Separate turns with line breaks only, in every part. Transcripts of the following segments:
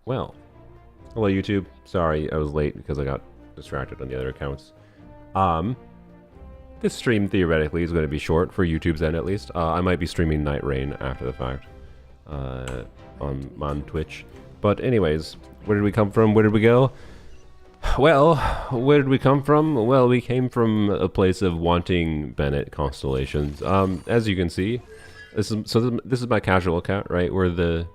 Well, hello YouTube. Sorry I was late because I got distracted on the other accounts. Um, this stream theoretically is going to be short for YouTube's end at least. I might be streaming Night Rain after the fact on Twitch. But anyways, where did we come from? Where did we go? Well, where did we come from? Well, we came from a place of wanting Bennett constellations. As you can see, this is my casual account, right? Where the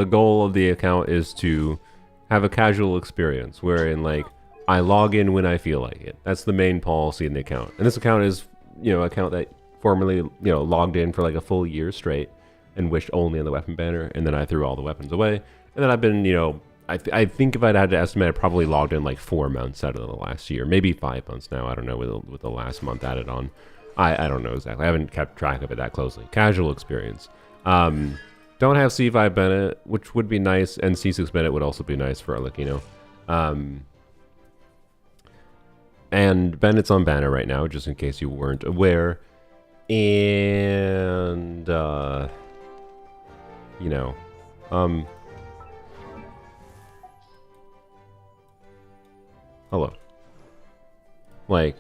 goal of the account is to have a casual experience, wherein like I log in when I feel like it. That's the main policy in the account. And this account is, an account that formerly, logged in for like a full year straight and wished only on the weapon banner, and then I threw all the weapons away. And then I've been, I think if I'd had to estimate, I probably logged in like 4 months out of the last year, maybe 5 months now. I don't know with the last month added on. I don't know exactly. I haven't kept track of it that closely. Casual experience. Don't have C5 Bennett, which would be nice, and C6 Bennett would also be nice for Arlecchino. And Bennett's on banner right now, just in case you weren't aware. And, hello. Like,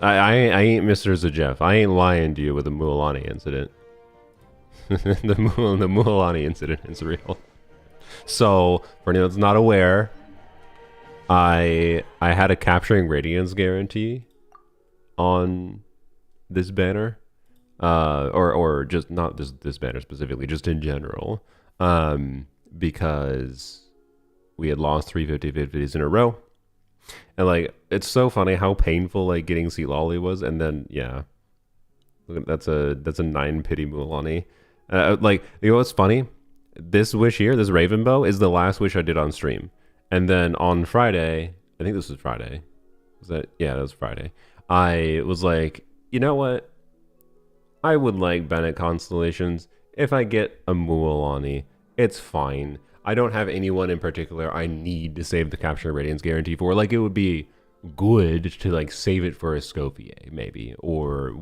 I ain't Mr. Zajeff. I ain't lying to you with the Mualani incident. the Mualani incident is real. So, for anyone that's not aware, I had a capturing radiance guarantee on this banner, or just not this banner specifically, just in general, because we had lost 3 50-50s in a row, and like it's so funny how painful like getting Sea Lolly was, and then yeah, that's a 9 pity Mualani. Like, what's funny? This wish here, this Raven Bow, is the last wish I did on stream. And then on Friday, I think this was Friday. Yeah, that was Friday. I was like, you know what? I would like Bennett constellations. If I get a Mualani, it's fine. I don't have anyone in particular I need to save the Capture Radiance guarantee for. Like, it would be good to like save it for a Scopier, maybe, or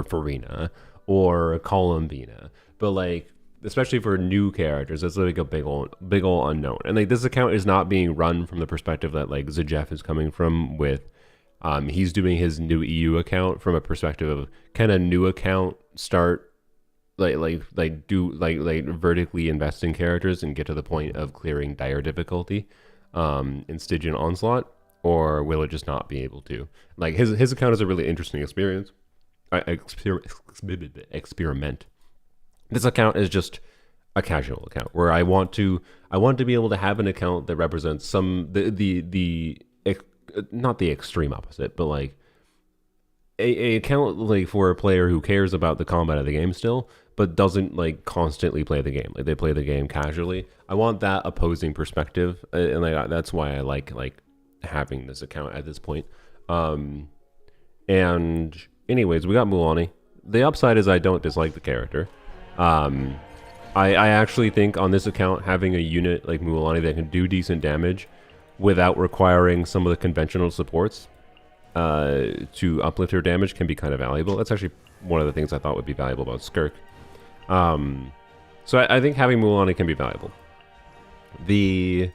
Farina, or Columbina. But like, especially for new characters, that's like a big old unknown. And like, this account is not being run from the perspective that like Zajeff is coming from with, he's doing his new EU account from a perspective of, can a new account start like vertically invest in characters and get to the point of clearing dire difficulty in Stygian Onslaught, or will it just not be able to? Like, his account is a really interesting experience. Experiment. This account is just a casual account where I want to be able to have an account that represents some not the extreme opposite, but like a account like for a player who cares about the combat of the game still, but doesn't like constantly play the game. Like, they play the game casually. I want that opposing perspective, and like that's why I like having this account at this point. And anyways, we got Mualani. The upside is I don't dislike the character. I actually think on this account, having a unit like Mualani that can do decent damage without requiring some of the conventional supports to uplift her damage can be kind of valuable. That's actually one of the things I thought would be valuable about Skirk. So I think having Mualani can be valuable. The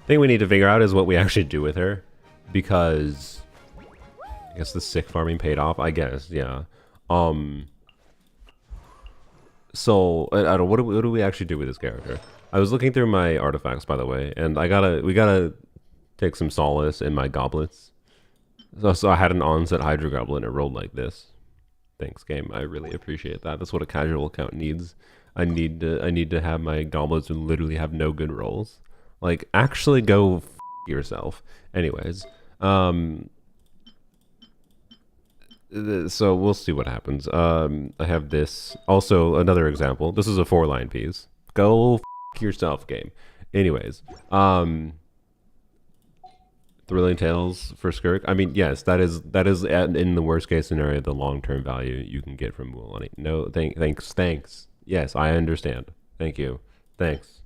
thing we need to figure out is what we actually do with her, because I guess the sick farming paid off, I guess, yeah. So I don't know, what do we actually do with this character? I was looking through my artifacts, by the way, and we gotta take some solace in my goblets. So I had an onset Hydra Goblin, it rolled like this. Thanks, game. I really appreciate that. That's what a casual account needs. I need to have my goblets who literally have no good rolls. Like, actually go f yourself. Anyways, so we'll see what happens. I have this. Also, another example. This is a 4-line piece. Go f yourself, game. Anyways, Thrilling Tales for Skirk. I mean, yes, that is in the worst case scenario the long-term value you can get from Mualani. No, thanks. Yes, I understand. Thank you. Thanks.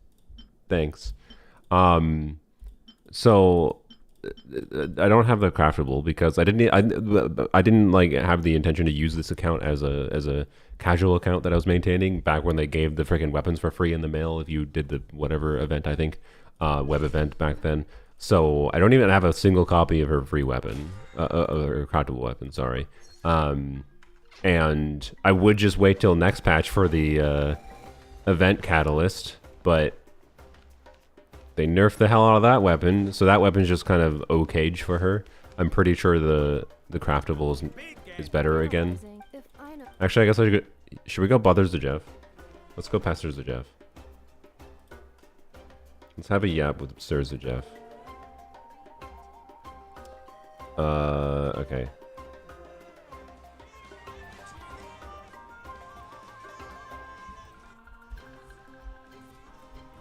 So I don't have the craftable because I didn't like have the intention to use this account as a casual account that I was maintaining back when they gave the freaking weapons for free in the mail if you did the whatever event, I think, web event back then. So I don't even have a single copy of her free weapon, or craftable weapon, sorry. And I would just wait till next patch for the event catalyst, but they nerfed the hell out of that weapon, so that weapon's just kind of okayed for her. I'm pretty sure the craftable is better again. Actually, I guess should we go bother Jeff? Let's go past Jeff. Let's have a yap with Sir Jeff. Okay.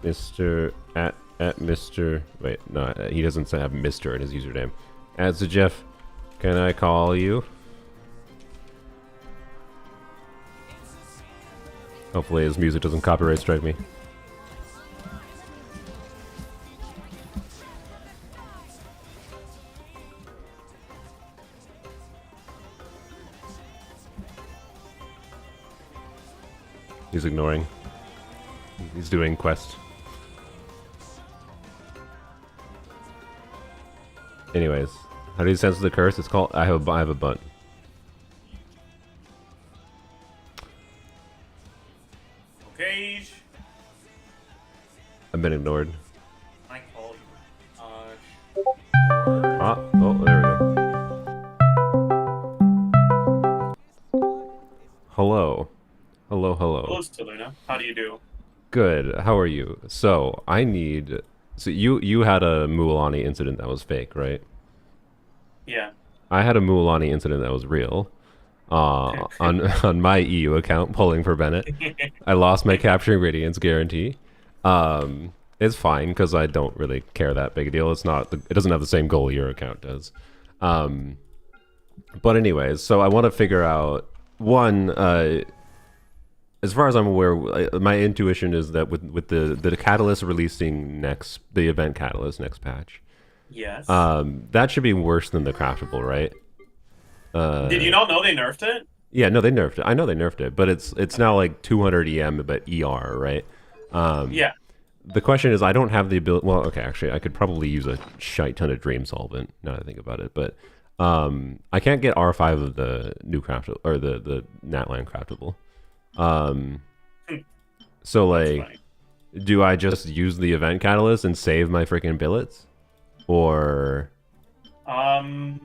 Mr. at Mr. Wait, no, he doesn't have Mr. in his username. At Jeff, can I call you? Hopefully his music doesn't copyright strike me. He's ignoring. He's doing quest. Anyways, how do you sense the curse? It's called I have a bunt.
Okay.
I've been ignored.
I call you.
Oh, there we go. Hello. Hello.
Hello, Steluna. How do you do?
Good. How are you? So I need. So you had a Mualani incident that was fake, right?
Yeah.
I had a Mualani incident that was real. On my EU account, pulling for Bennett, I lost my capturing radiance guarantee. It's fine because I don't really care that big a deal. It's not. It doesn't have the same goal your account does. But anyways, so I want to figure out one. As far as I'm aware, my intuition is that with the catalyst releasing the event catalyst next patch.
Yes.
That should be worse than the craftable, right?
Did you not know they nerfed it?
Yeah, no, they nerfed it. I know they nerfed it, but it's now like 200 EM, but ER, right?
Yeah.
The question is, I don't have the ability. Well, okay, actually, I could probably use a shite ton of Dream Solvent now that I think about it, but I can't get R5 of the new craftable or the Natlan craftable. So like, do I just use the event catalyst and save my freaking billets, or?
Do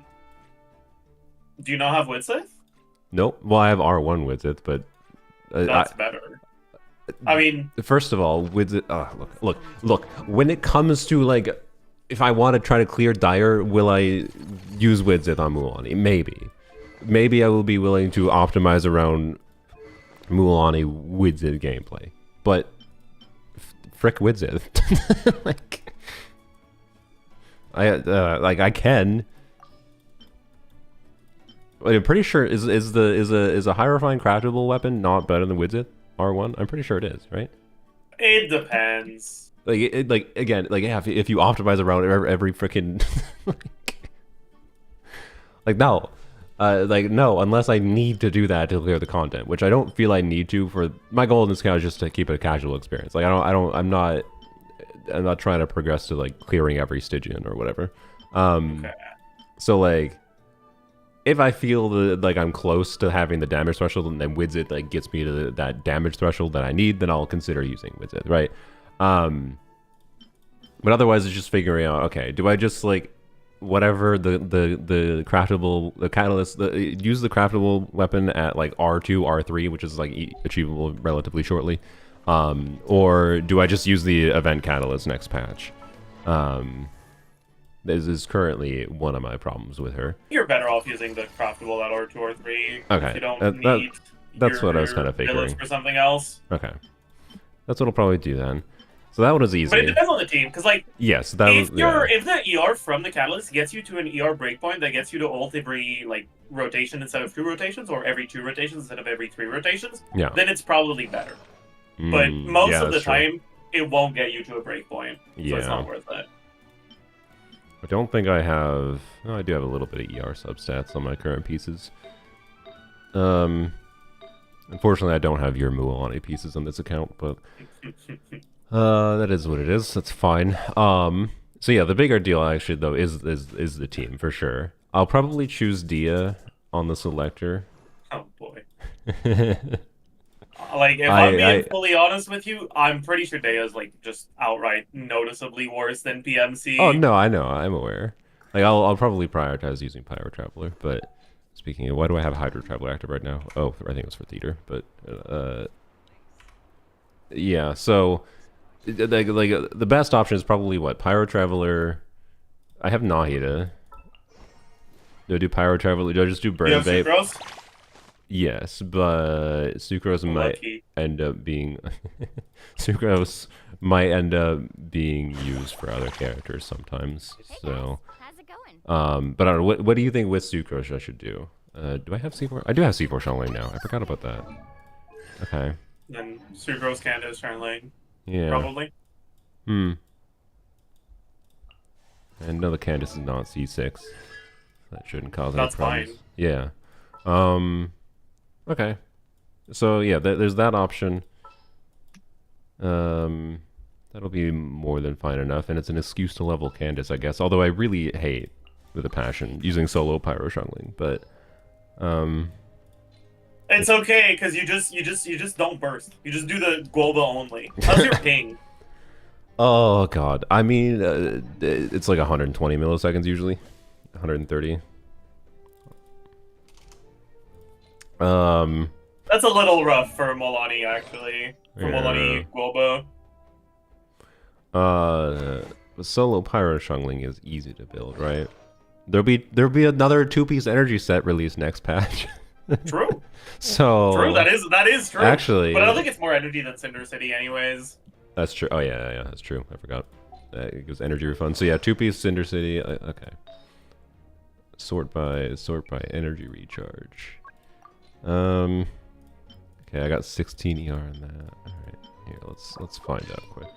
you not have Widsith?
Nope. Well, I have R1 Widsith, but
That's better. I mean,
first of all, Widsith. Look. When it comes to like, if I want to try to clear Dire, will I use Widsith on Mualani? Maybe I will be willing to optimize around Mualani Widsith gameplay, but frick Widsith. like I can. I'm pretty sure is a high refined craftable weapon not better than Widsith R1? I'm pretty sure it is, right?
it depends.
Like again, yeah, if you optimize around every freaking no, no, unless I need to do that to clear the content, which I don't feel I need to. For my goal in this account is just to keep it a casual experience. Like I'm not trying to progress to like clearing every Stygian or whatever.
Okay.
So like, if I feel like I'm close to having the damage threshold and then Widsith like gets me to that damage threshold that I need, then I'll consider using Widsith, right? But otherwise, it's just figuring out, okay, do I just like whatever the craftable, the catalyst, use the craftable weapon at like R2, R3, which is like achievable relatively shortly, or do I just use the event catalyst next patch? This is currently one of my problems with her.
You're better off using the craftable at R2 or 3.
Okay,
If you don't need
that's what I was kind of figuring.
For something else.
Okay, that's what I'll probably do then. So that one is easy.
But it depends on the team, because like,
yes,
if the ER from the catalyst gets you to an ER breakpoint that gets you to ult every like rotation instead of 2 rotations, or every 2 rotations instead of every 3 rotations, then it's probably better. But most of the time, it won't get you to a breakpoint, so it's not worth it.
I don't think I have... Oh, I do have a little bit of ER substats on my current pieces. Unfortunately, I don't have your Mualani pieces on this account, but... that is what it is. That's fine. So yeah, the bigger deal, actually, though, is the team, for sure. I'll probably choose Dia on the selector.
Oh, boy. Like, if I'm being fully honest with you, I'm pretty sure Dea's, like, just outright noticeably worse than PMC.
Oh, no, I know. I'm aware. Like, I'll probably prioritize using Pyro Traveler, but speaking of, why do I have Hydro Traveler active right now? Oh, I think it was for Theater, but, yeah, so, like, the best option is probably, what, Pyro Traveler. I have Nahida. Do I do Pyro Traveler? Do I just do Burn Vape? Yes, but Sucrose might end up being Sucrose might end up being used for other characters sometimes. So,
how's it going?
But I don't know. What do you think with Sucrose I should do? Do I have C4? I do have C4 Shuttling now. I forgot about that. Okay.
Then Sucrose, Candace, Charlene.
Yeah.
Probably.
I know the Candace is not C6. That shouldn't cause any problems.
Fine.
Yeah. Okay. So yeah, there's that option. That'll be more than fine enough, and it's an excuse to level Candace, I guess. Although I really hate, with a passion, using solo Pyro Shuttling, but
it's okay because you just don't burst. You just do the Guoba only. How's your ping?
Oh god, I mean, it's like 120 milliseconds usually, 130.
That's a little rough for Mualani, actually. For Mualani Guoba.
Solo Pyro Shuttling is easy to build, right? There'll be another 2-piece energy set released next patch.
True.
So
true. That is true.
Actually,
but I don't think it's more energy than Cinder City, anyways.
That's true. Oh yeah, that's true. I forgot. It gives energy refund. So yeah, 2-piece Cinder City. Okay. Sort by energy recharge. Okay, I got 16 ER on that. All right, here let's find out quick.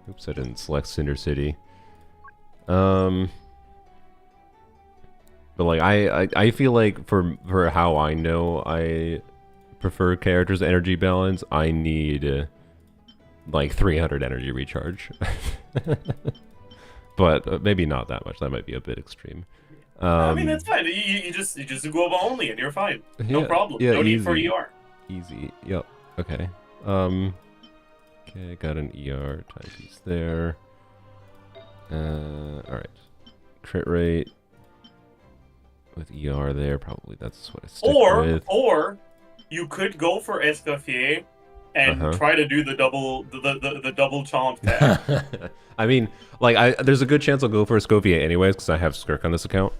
Oops, I didn't select Cinder City. But like I feel like for how I know I prefer characters' energy balance, I need like 300 energy recharge. But maybe not that much. That might be a bit extreme.
I mean, that's fine. You just do Guoba only, and you're fine. No problem. Yeah, no need for ER.
Easy. Yep. Okay. Okay, got an ER timepiece there. All right. Crit rate with ER there. Probably that's what I stick with.
Or you could go for Escoffier and try to do the double chomp tag.
I mean, like there's a good chance I'll go for Escoffier anyways because I have Skirk on this account.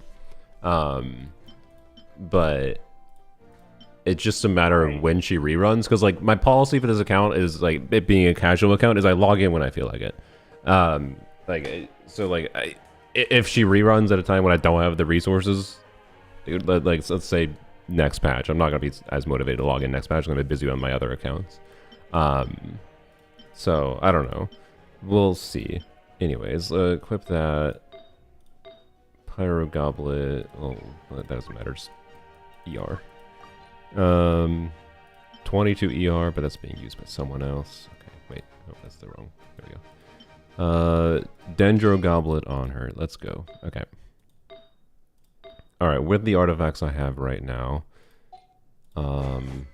But it's just a matter of when she reruns, because like my policy for this account is like it being a casual account is I log in when I feel like it. If she reruns at a time when I don't have the resources, like let's say next patch, I'm not gonna be as motivated to log in next patch. I'm gonna be busy on my other accounts. So I don't know. We'll see. Anyways, equip that. Pyro Goblet. Oh, that doesn't matter. Just ER. 22 ER, but that's being used by someone else. Okay, wait. Oh, that's the wrong. There we go. Dendro Goblet on her. Let's go. Okay. Alright, with the artifacts I have right now, on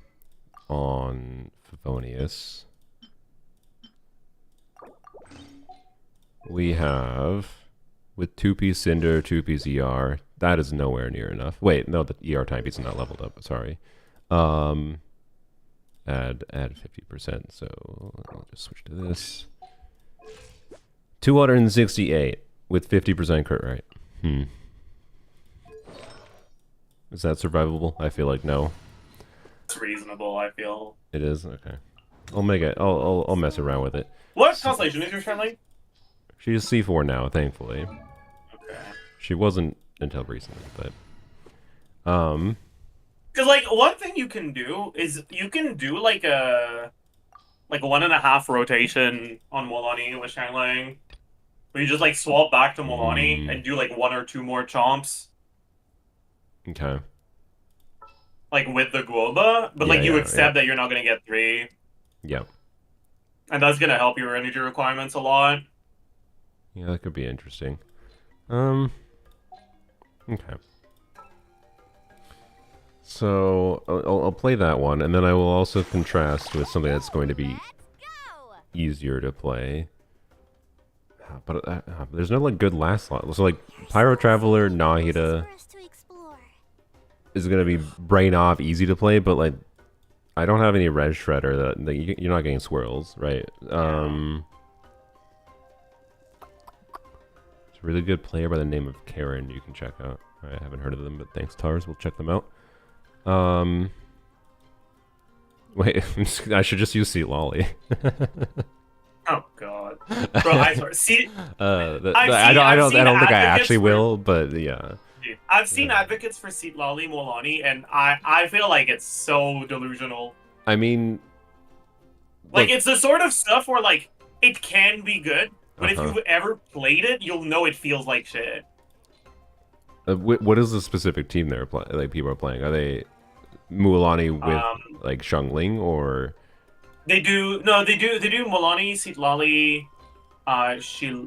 Favonius, we have, with 2-piece Cinder, 2-piece ER, that is nowhere near enough. Wait, no, the ER timepiece is not leveled up, sorry. Add 50%, so I'll just switch to this. 268 with 50% crit rate. Is that survivable? I feel like no.
It's reasonable, I feel.
It is? Okay. I'll make it. I'll mess around with it.
What constellation is your Charlene?
She's C4 now, thankfully.
Okay.
She wasn't until recently, but
because like one thing you can do is you can do like a 1.5 rotation on Mualani with Shanglang. Where you just like swap back to Mualani and do like 1 or 2 more chomps.
Okay.
Like with the Guoba, but like you accept that you're not gonna get 3.
Yep.
And that's gonna help your energy requirements a lot.
Yeah, that could be interesting. Okay. So I'll play that one, and then I will also contrast with something that's going to be easier to play. But there's no like good last slot. So like Pyro Traveler, Nahida is gonna be brain off, easy to play, but like I don't have any Res Shredder that you're not getting swirls, right? It's a really good player by the name of Karen. You can check out. I haven't heard of them, but thanks, Tars. We'll check them out. Wait, I should just use Seat Lolly.
Oh god, bro! I swear,
I don't think I actually will, but yeah.
Dude, I've seen advocates for Seat Lolly Mualani, and I feel like it's so delusional.
I mean,
like it's the sort of stuff where like it can be good, but if you've ever played it, you'll know it feels like shit.
What is the specific team they're like people are playing? Are they Mualani with like Xiangling or?
They do Mualani, Seat Lolly, Shilonan,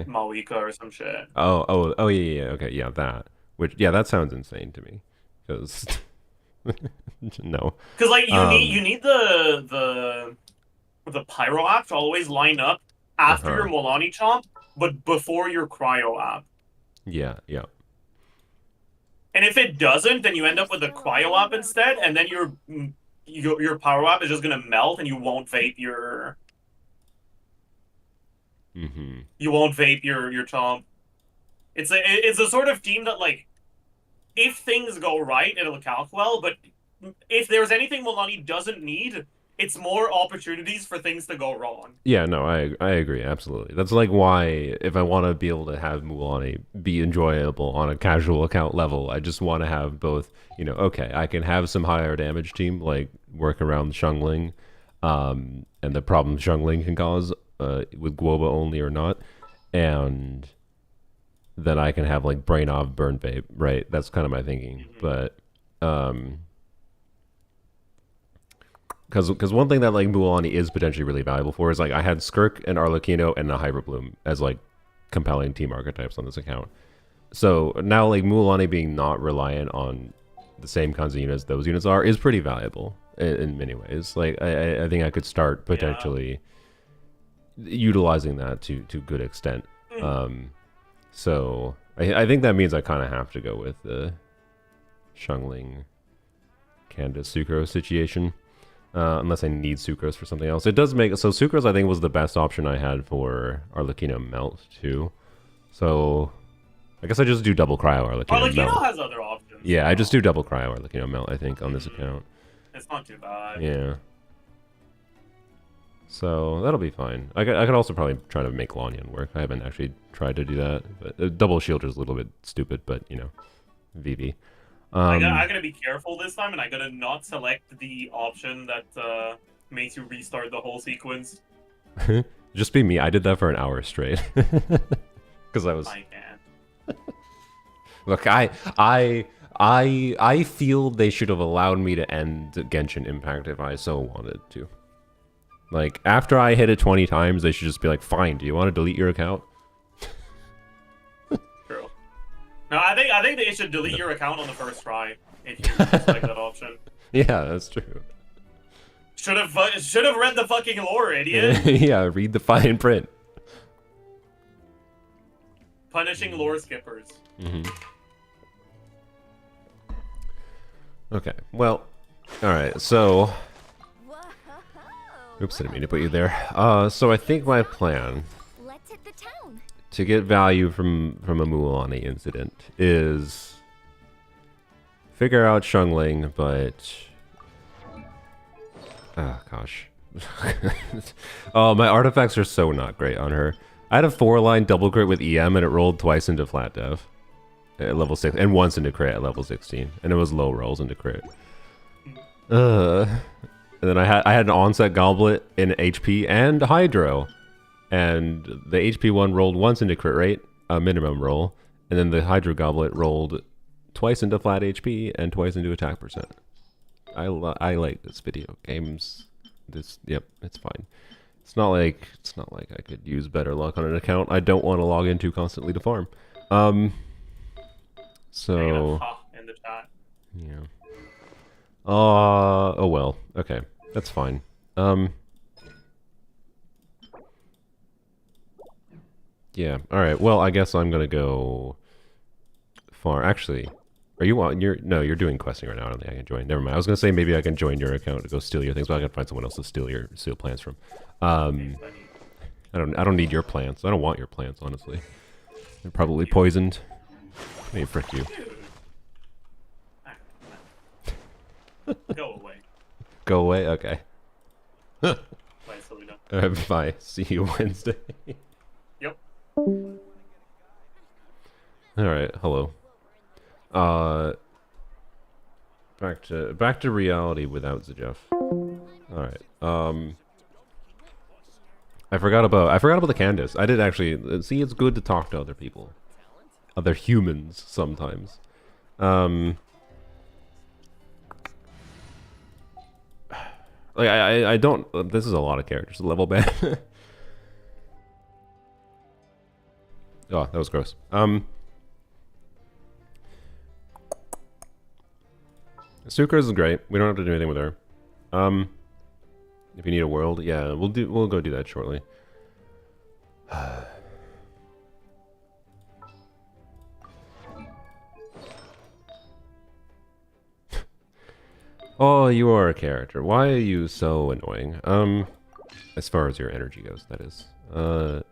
Malika or some shit.
Oh yeah, okay, yeah, that. That sounds insane to me, because no.
Because like you need the Pyro app to always line up after your Mualani chomp, but before your Cryo app.
Yeah.
And if it doesn't, then you end up with the Cryo app instead, and then your Power Up is just gonna melt, and you won't vape your. You won't vape your chomp. It's a sort of team that like, if things go right, it'll calc well. But if there's anything Mualani doesn't need, it's more opportunities for things to go wrong. Yeah,
no, I agree, absolutely. That's like why if I want to be able to have Mualani be enjoyable on a casual account level, I just want to have both, okay, I can have some higher damage team, like work around Xiangling, and the problems Xiangling can cause with Guoba only or not, and then I can have like brain off, burn vape, right? That's kind of my thinking, but because one thing that like Mualani is potentially really valuable for is like I had Skirk and Arlecchino and the Hyperbloom as like compelling team archetypes on this account. So now like Mualani being not reliant on the same kinds of units those units are is pretty valuable in many ways. Like I think I could start potentially utilizing that to good extent. So I think that means I kind of have to go with the Xiangling Candace Sucrose situation. Unless I need Sucrose for something else. It does make... So Sucrose, I think, was the best option I had for Arlecchino Melt, too. So I guess I just do double Cryo Arlecchino Melt.
Arlecchino has other options.
Yeah, I just do double Cryo Arlecchino Melt, I think, on this account.
It's not too bad.
Yeah. So that'll be fine. I could also probably try to make Lanyan work. I haven't actually tried to do that. But double shield is a little bit stupid, but, VV.
I gotta be careful this time, and I gotta not select the option that makes you restart the whole sequence.
Just be me. I did that for an hour straight. Because I was...
I can't.
Look, I feel they should have allowed me to end Genshin Impact if I so wanted to. Like, after I hit it 20 times, they should just be like, fine, do you want to delete your account?
True. No, I think they should delete your account on the first try if you select that option.
Yeah, that's true.
Should have read the fucking lore, idiot.
Yeah, read the fine print.
Punishing lore skippers.
Okay, well, alright, so... Oops, I didn't mean to put you there. So I think my plan to get value from a Mualani incident is figure out Xiangling, but... Oh, gosh. Oh, my artifacts are so not great on her. I had a 4-line double crit with EM, and it rolled twice into flat dev at level 6, and once into crit at level 16, and it was low rolls into crit. And then I had an onset goblet in HP and Hydro. and the HP one rolled once into crit rate, a minimum roll, and then the Hydro Goblet rolled twice into flat HP and twice into attack percent. I like this video games. Yep, it's fine. It's not like I could use better luck on an account I don't want to log into constantly to farm. So
in the chat.
yeah. Oh well. Okay, that's fine. Yeah. All right. Well, I guess I'm gonna go far. Actually, are you on? You're doing questing right now. I don't think I can join. Never mind. I was gonna say maybe I can join your account to go steal your things, but I gotta find someone else to steal plants from. I don't need your plants. I don't want your plants, honestly. They're probably poisoned. Hey, frick you.
Go away.
Go away. Okay.
Bye, Selena.
Bye. See you Wednesday.
Yep.
All right. Hello. Back to reality without Zajeff. All right. I forgot about the Candace. I did actually see. It's good to talk to other people, other humans sometimes. Like I don't. This is a lot of characters. Level ban. Oh, that was gross. Sucrose is great. We don't have to do anything with her. If you need a world, yeah, we'll go do that shortly. Oh, you are a character. Why are you so annoying? As far as your energy goes, that is. I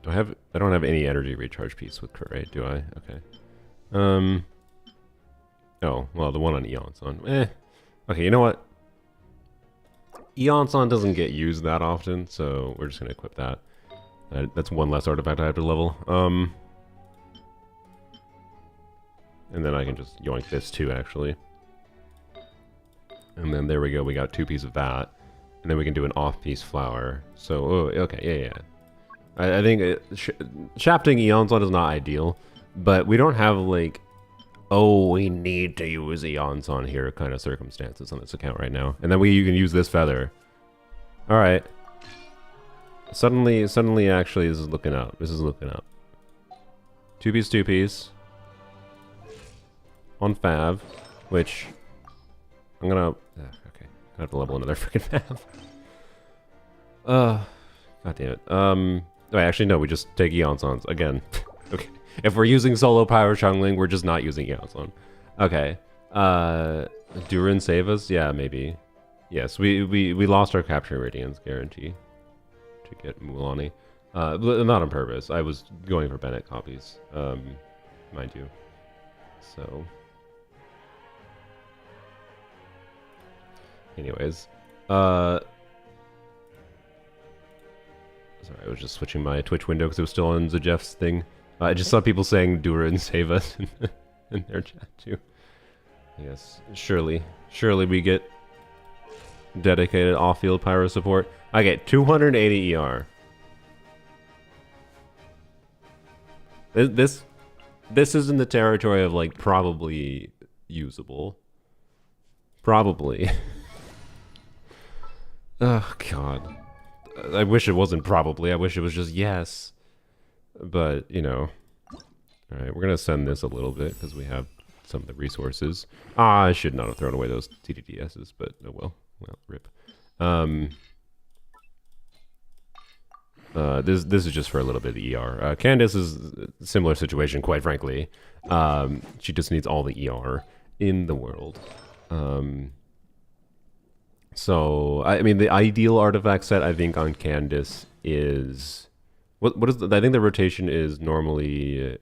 don't have any energy recharge piece with crit rate, do I? Okay. Oh, well, the one on Eonson. Okay, you know what? Eonson doesn't get used that often, so we're just gonna equip that. That's one less artifact I have to level. And then I can just yoink this too, actually. And then there we go, we got 2 pieces of that. And then we can do an off-piece flower. So, oh, okay, yeah. I think shafting Eonson is not ideal, but we don't have, like, oh, we need to use Eonson here kind of circumstances on this account right now. And then you can use this feather. Alright. Suddenly, actually, this is looking up. 2-piece, 2-piece. On Fav, which I'm gonna okay. I have to level another freaking Fav. God damn it. Wait, actually no, we just take Eonsons again. Okay. If we're using solo power Chungling, we're just not using Eonson. Okay. Durin save us? Yeah, maybe. Yes, we lost our capture radiance guarantee to get Mualani. Not on purpose. I was going for Bennett copies. Mind you. So anyways, sorry, I was just switching my Twitch window because it was still on Zajeff's thing. I just saw people saying Durin save us in their chat too. Yes, surely we get dedicated off-field pyro support. I get 280 ER. This is in the territory of like probably usable. Probably. Oh god. I wish it wasn't probably. I wish it was just yes. But, you know. Alright, we're gonna send this a little bit because we have some of the resources. I should not have thrown away those TDDSs, but oh well. Well, rip. This is just for a little bit of ER. Candace is a similar situation, quite frankly. She just needs all the ER in the world. So, I mean, the ideal artifact set, I think, on Candace is... What is I think the rotation is normally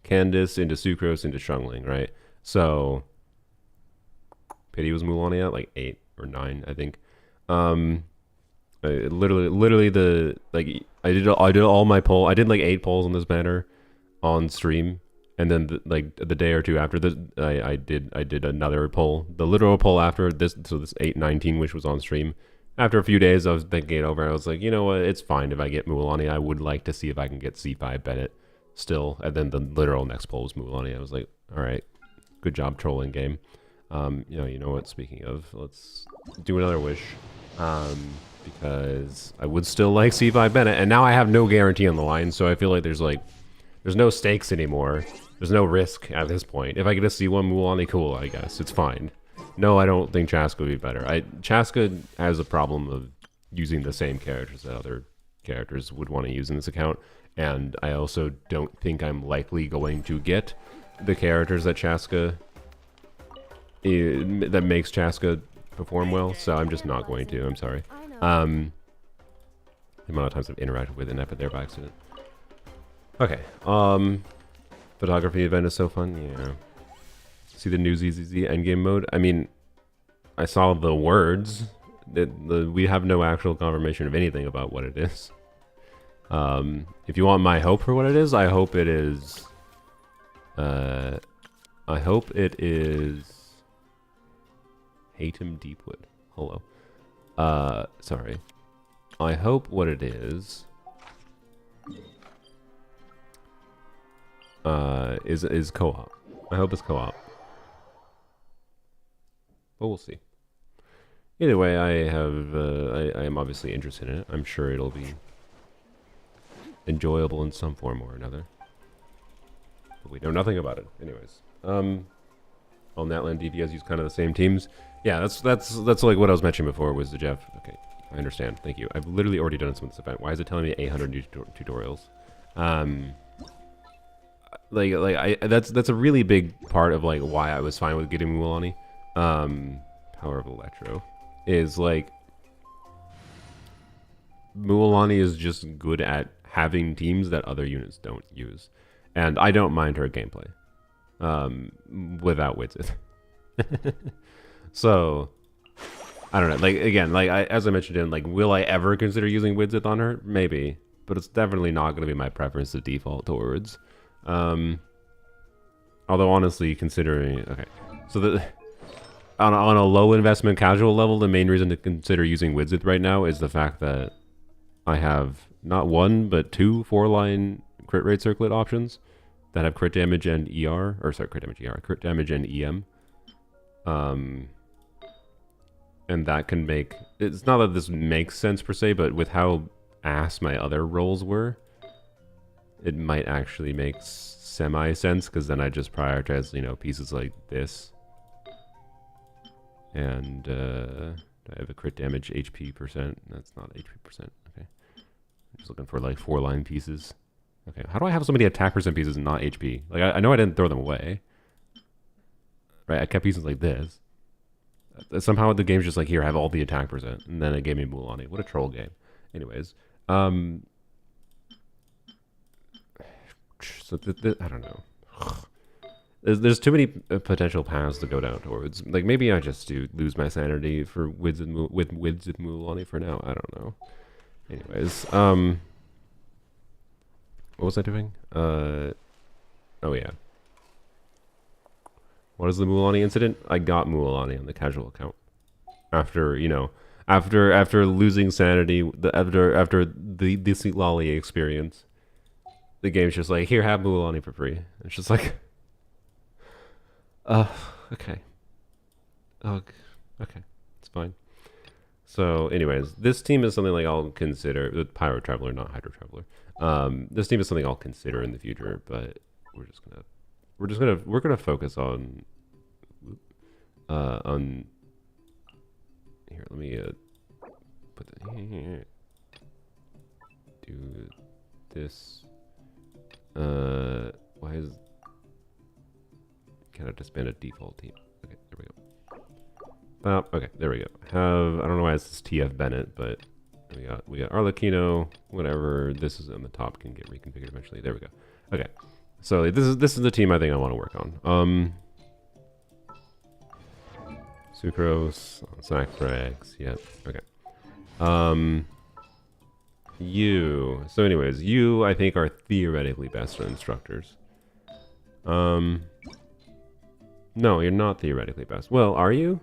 Candace into Sucrose into Chungling, right? So, Pity was Mualani at like 8 or 9, I think. Literally the like I did all my poll. I did like 8 polls on this banner on stream, and then like the day or two after this, I did another poll, the literal poll after this. So this 8/19, which was on stream, After a few days, I was thinking it over. I was like, you know what? It's fine if I get Mualani. I would like to see if I can get C5 Bennett still. And then the literal next pull was Mualani. I was like, all right, good job trolling game. You know what? Speaking of, let's do another wish. Because I would still like C5 Bennett, and now I have no guarantee on the line, so I feel like there's no stakes anymore. There's no risk at this point. If I get to see one Mualani, cool, I guess. It's fine. No, I don't think Chaska would be better. Chaska has a problem of using the same characters that other characters would want to use in this account, and I also don't think I'm likely going to get the characters that that makes Chaska perform well, so I'm just not going to. I'm sorry. The amount of times I've interacted with an Epic there by accident. Okay. Photography event is so fun. Yeah. See the new ZZZ endgame mode? I mean, I saw the words. We have no actual confirmation of anything about what it is. If you want my hope for what it is, I hope it is... Hate him Deepwood. Hello. Sorry. I hope what it is co-op. I hope it's co-op. But we'll see. Either way, I am obviously interested in it. I'm sure it'll be enjoyable in some form or another. But we know nothing about it. Anyways. All Natlan DPS use kind of the same teams. Yeah, that's like what I was mentioning before was the Jeff. Okay, I understand. Thank you. I've literally already done some of this event. Why is it telling me 800 new tutorials? That's a really big part of like why I was fine with getting Mualani. Power of Electro is like Mualani is just good at having teams that other units don't use, and I don't mind her gameplay. Without Widzith. So, I don't know. Like, again, like as I mentioned in, like, will I ever consider using Widzith on her? Maybe. But it's definitely not going to be my preference to default towards. Although, honestly, considering... Okay. So, on a low investment casual level, the main reason to consider using Widzith right now is the fact that I have not one, but two 4-line crit rate circlet options that have crit damage and ER, or sorry, crit damage and EM. And that can make, it's not that this makes sense per se, but with how ass my other rolls were, it might actually make semi-sense, because then I just prioritize, you know, pieces like this. And, I have a crit damage HP percent. That's not HP percent. Okay. I'm just looking for like 4-line pieces. Okay, how do I have so many attack percent pieces and not HP? Like, I know I didn't throw them away. Right, I kept pieces like this. Somehow the game's just like, here, have all the attack percent. And then it gave me Mualani. What a troll game. Anyways. So, I don't know. There's too many potential paths to go down towards. Like, maybe I just do lose my sanity for with Mualani for now. I don't know. Anyways, what was I doing? Oh yeah. What is the Mualani incident? I got Mualani on the casual account. After, you know, after losing sanity, after the Deceit Lolly experience, the game's just like, here, have Mualani for free. It's just like, okay. Oh, okay. It's fine. So, anyways, this team is something like I'll consider. The Pyro Traveler, not Hydro Traveler. This team is something I'll consider in the future, but we're gonna focus on here. Let me put that here. Do this. Why is can I disband a default team? Okay, there we go. Okay, there we go. I don't know why it's TF Bennett, but we got Arlecchino, whatever. This is on the top, can get reconfigured eventually. There we go. Okay. So this is the team I think I want to work on. Sucrose, Sacrax, yep, okay. You. So anyways, you I think are theoretically best instructors. No, you're not theoretically best. Well, are you?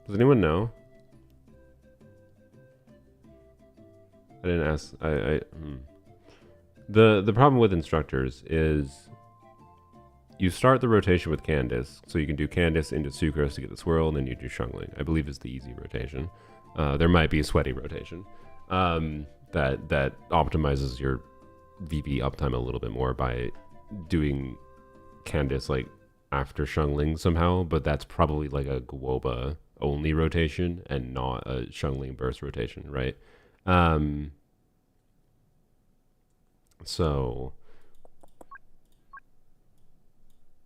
Does anyone know? I didn't ask. The problem with instructors is you start the rotation with Candace, so you can do Candace into Sucrose to get the swirl, and then you do Shungling. I believe is the easy rotation. There might be a sweaty rotation that optimizes your VP uptime a little bit more by doing Candace like after Shungling somehow, but that's probably like a Guoba only rotation and not a Shungling burst rotation, right? So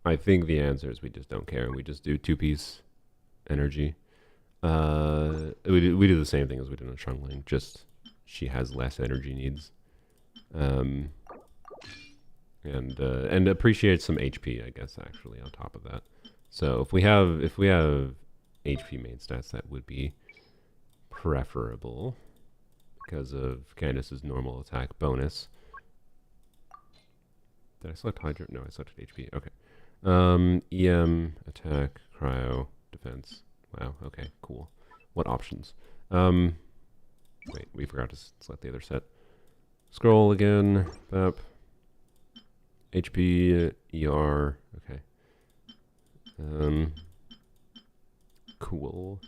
I think the answer is we just don't care and we just do 2-piece energy. We do the same thing as we did on Shungling, just she has less energy needs. And appreciates some HP, I guess, actually, on top of that. So if we have HP main stats, that would be preferable because of Candace's normal attack bonus. Did I select Hydro? No, I selected HP. Okay. EM, attack, cryo, defense. Wow, okay, cool. What options? Wait, we forgot to select the other set. Scroll again. Bap. HP, ER. Okay. Cool.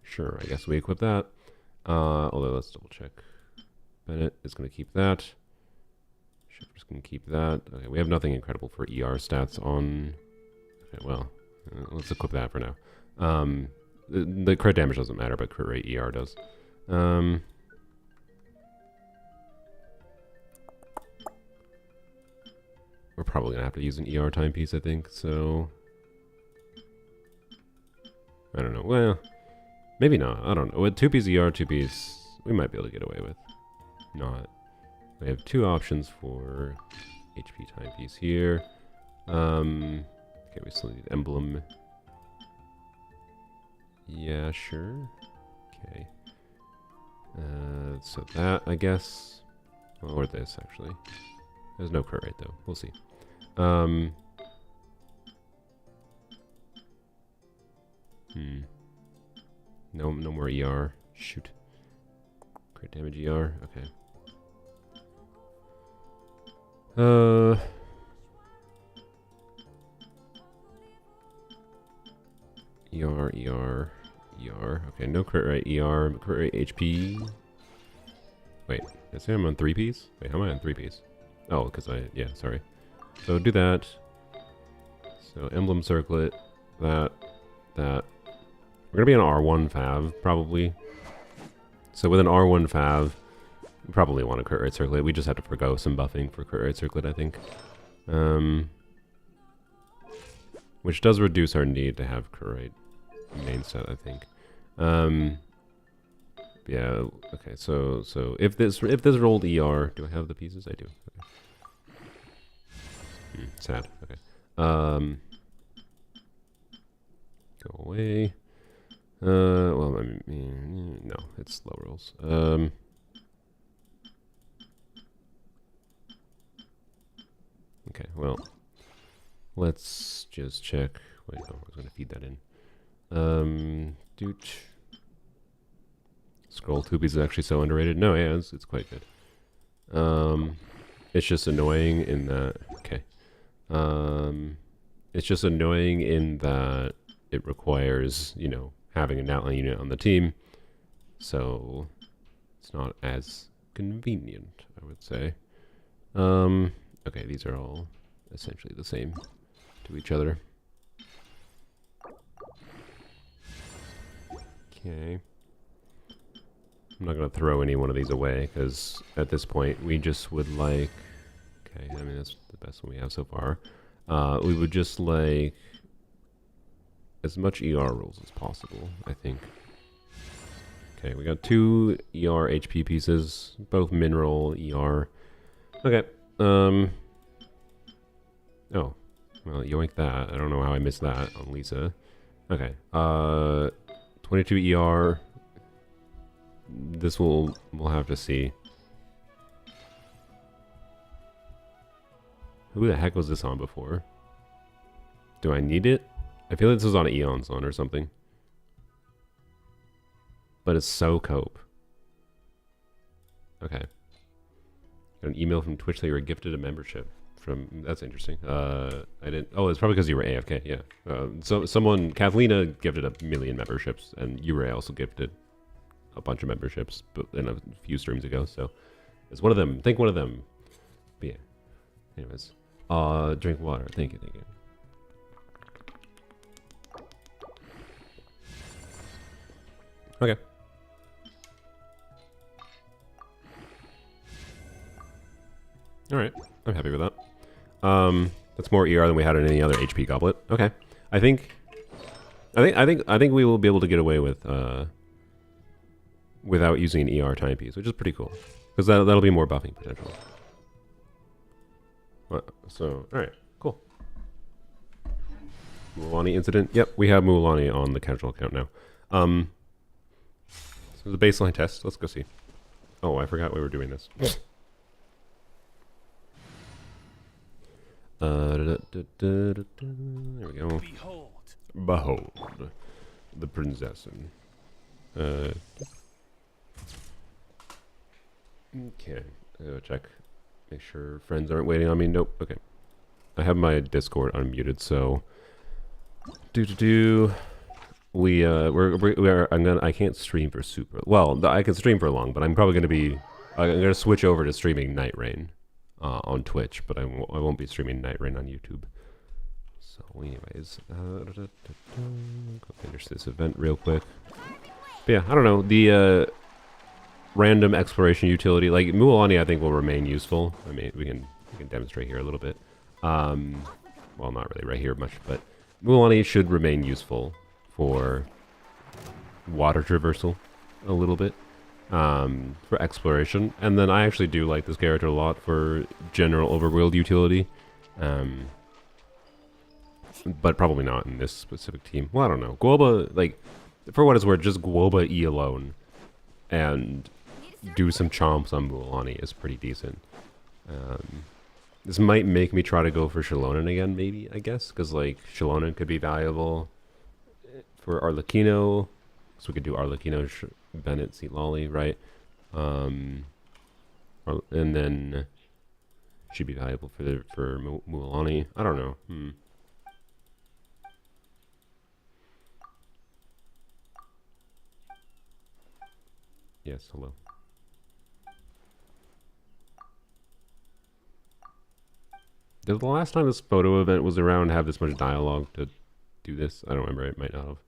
Sure, I guess we equip that. Although let's double check. Bennett is going to keep that. Shifter's going to keep that. Okay, we have nothing incredible for ER stats on. Okay, well, let's equip that for now. The crit damage doesn't matter, but crit rate ER does. We're probably going to have to use an ER timepiece, I think, so... I don't know. Well, maybe not. I don't know. With 2-piece ER, 2-piece, we might be able to get away with. Not. We have 2 options for HP timepiece here. Okay, we still need emblem. Yeah, sure. Okay. So that, I guess... Well, or this, actually. There's no crit rate, though. We'll see. No more ER. Shoot. Crit damage ER. Okay. ER. Okay, no crit rate ER. Crit rate HP. Wait, did I say I'm on 3-piece? Wait, how am I on 3-piece? Oh, because yeah, sorry. So do that. So emblem circlet, that. We're gonna be on R1 Fav, probably. So with an R1 Fav, we probably want a crit rate circlet. We just have to forgo some buffing for crit rate circlet, I think. Which does reduce our need to have crit rate main set, I think. Yeah, okay, so if this rolled ER, do I have the pieces? I do. Okay. Sad. Okay. Go away. Well, I mean, no, it's low rolls. Okay, well, let's just check. Wait, no, I was going to feed that in. Doot. Scroll Tubies is actually so underrated. No, yeah, it's quite good. It's just annoying in that. Okay. It's just annoying in that it requires, you know, having a Natlan unit on the team, so it's not as convenient, I would say. Okay, these are all essentially the same to each other. Okay. I'm not going to throw any one of these away, because at this point, we just would like... Okay, I mean, that's the best one we have so far. We would just like as much ER rolls as possible, I think. Okay, we got 2 ER HP pieces, both mineral ER. Okay, oh, well, yoink that. I don't know how I missed that on Lisa. Okay, 22 ER. This we'll have to see. Who the heck was this on before? Do I need it? I feel like this was on Eon's on or something. But it's so cope. Okay. Got an email from Twitch that you were gifted a membership. That's interesting. I didn't. Oh, it's probably because you were AFK. Yeah. So someone, Kathlina, gifted a million memberships, and Ure also gifted a bunch of memberships, but in a few streams ago. So it's one of them. Think one of them. But yeah. Anyways, drink water. Thank you. Thank you. Okay. All right. I'm happy with that. That's more ER than we had in any other HP goblet. Okay. I think we will be able to get away with without using an ER timepiece, which is pretty cool, because that'll be more buffing potential. So, all right, cool. Mualani incident. Yep, we have Mualani on the casual account now. So the baseline test. Let's go see. Oh, I forgot we were doing this. There we go. Behold the princess. Okay, check. Make sure friends aren't waiting on me. Nope. Okay. I have my Discord unmuted, so I can't stream for super. Well, I can stream for long, but I'm probably I'm gonna switch over to streaming Night Rain on Twitch, but I won't be streaming Night Rain on YouTube. So, anyways, go finish this event real quick. But yeah, I don't know, the random exploration utility, like Mualani, I think will remain useful. I mean, we can demonstrate here a little bit. Well, not really right here much, but Mualani should remain useful for water traversal a little bit, for exploration. And then I actually do like this character a lot for general overworld utility, but probably not in this specific team. Well, I don't know. Guoba, like, for what it's worth, just Guoba E alone and do some chomps on Mualani is pretty decent. This might make me try to go for Shalonen again, maybe, I guess, because, like, Shalonen could be valuable for Arlecchino, so we could do Arlecchino, Bennett, Seat Lolly, right? And then she'd be valuable for Mualani. I don't know. Yes, hello. Did the last time this photo event was around have this much dialogue to do this? I don't remember. It might not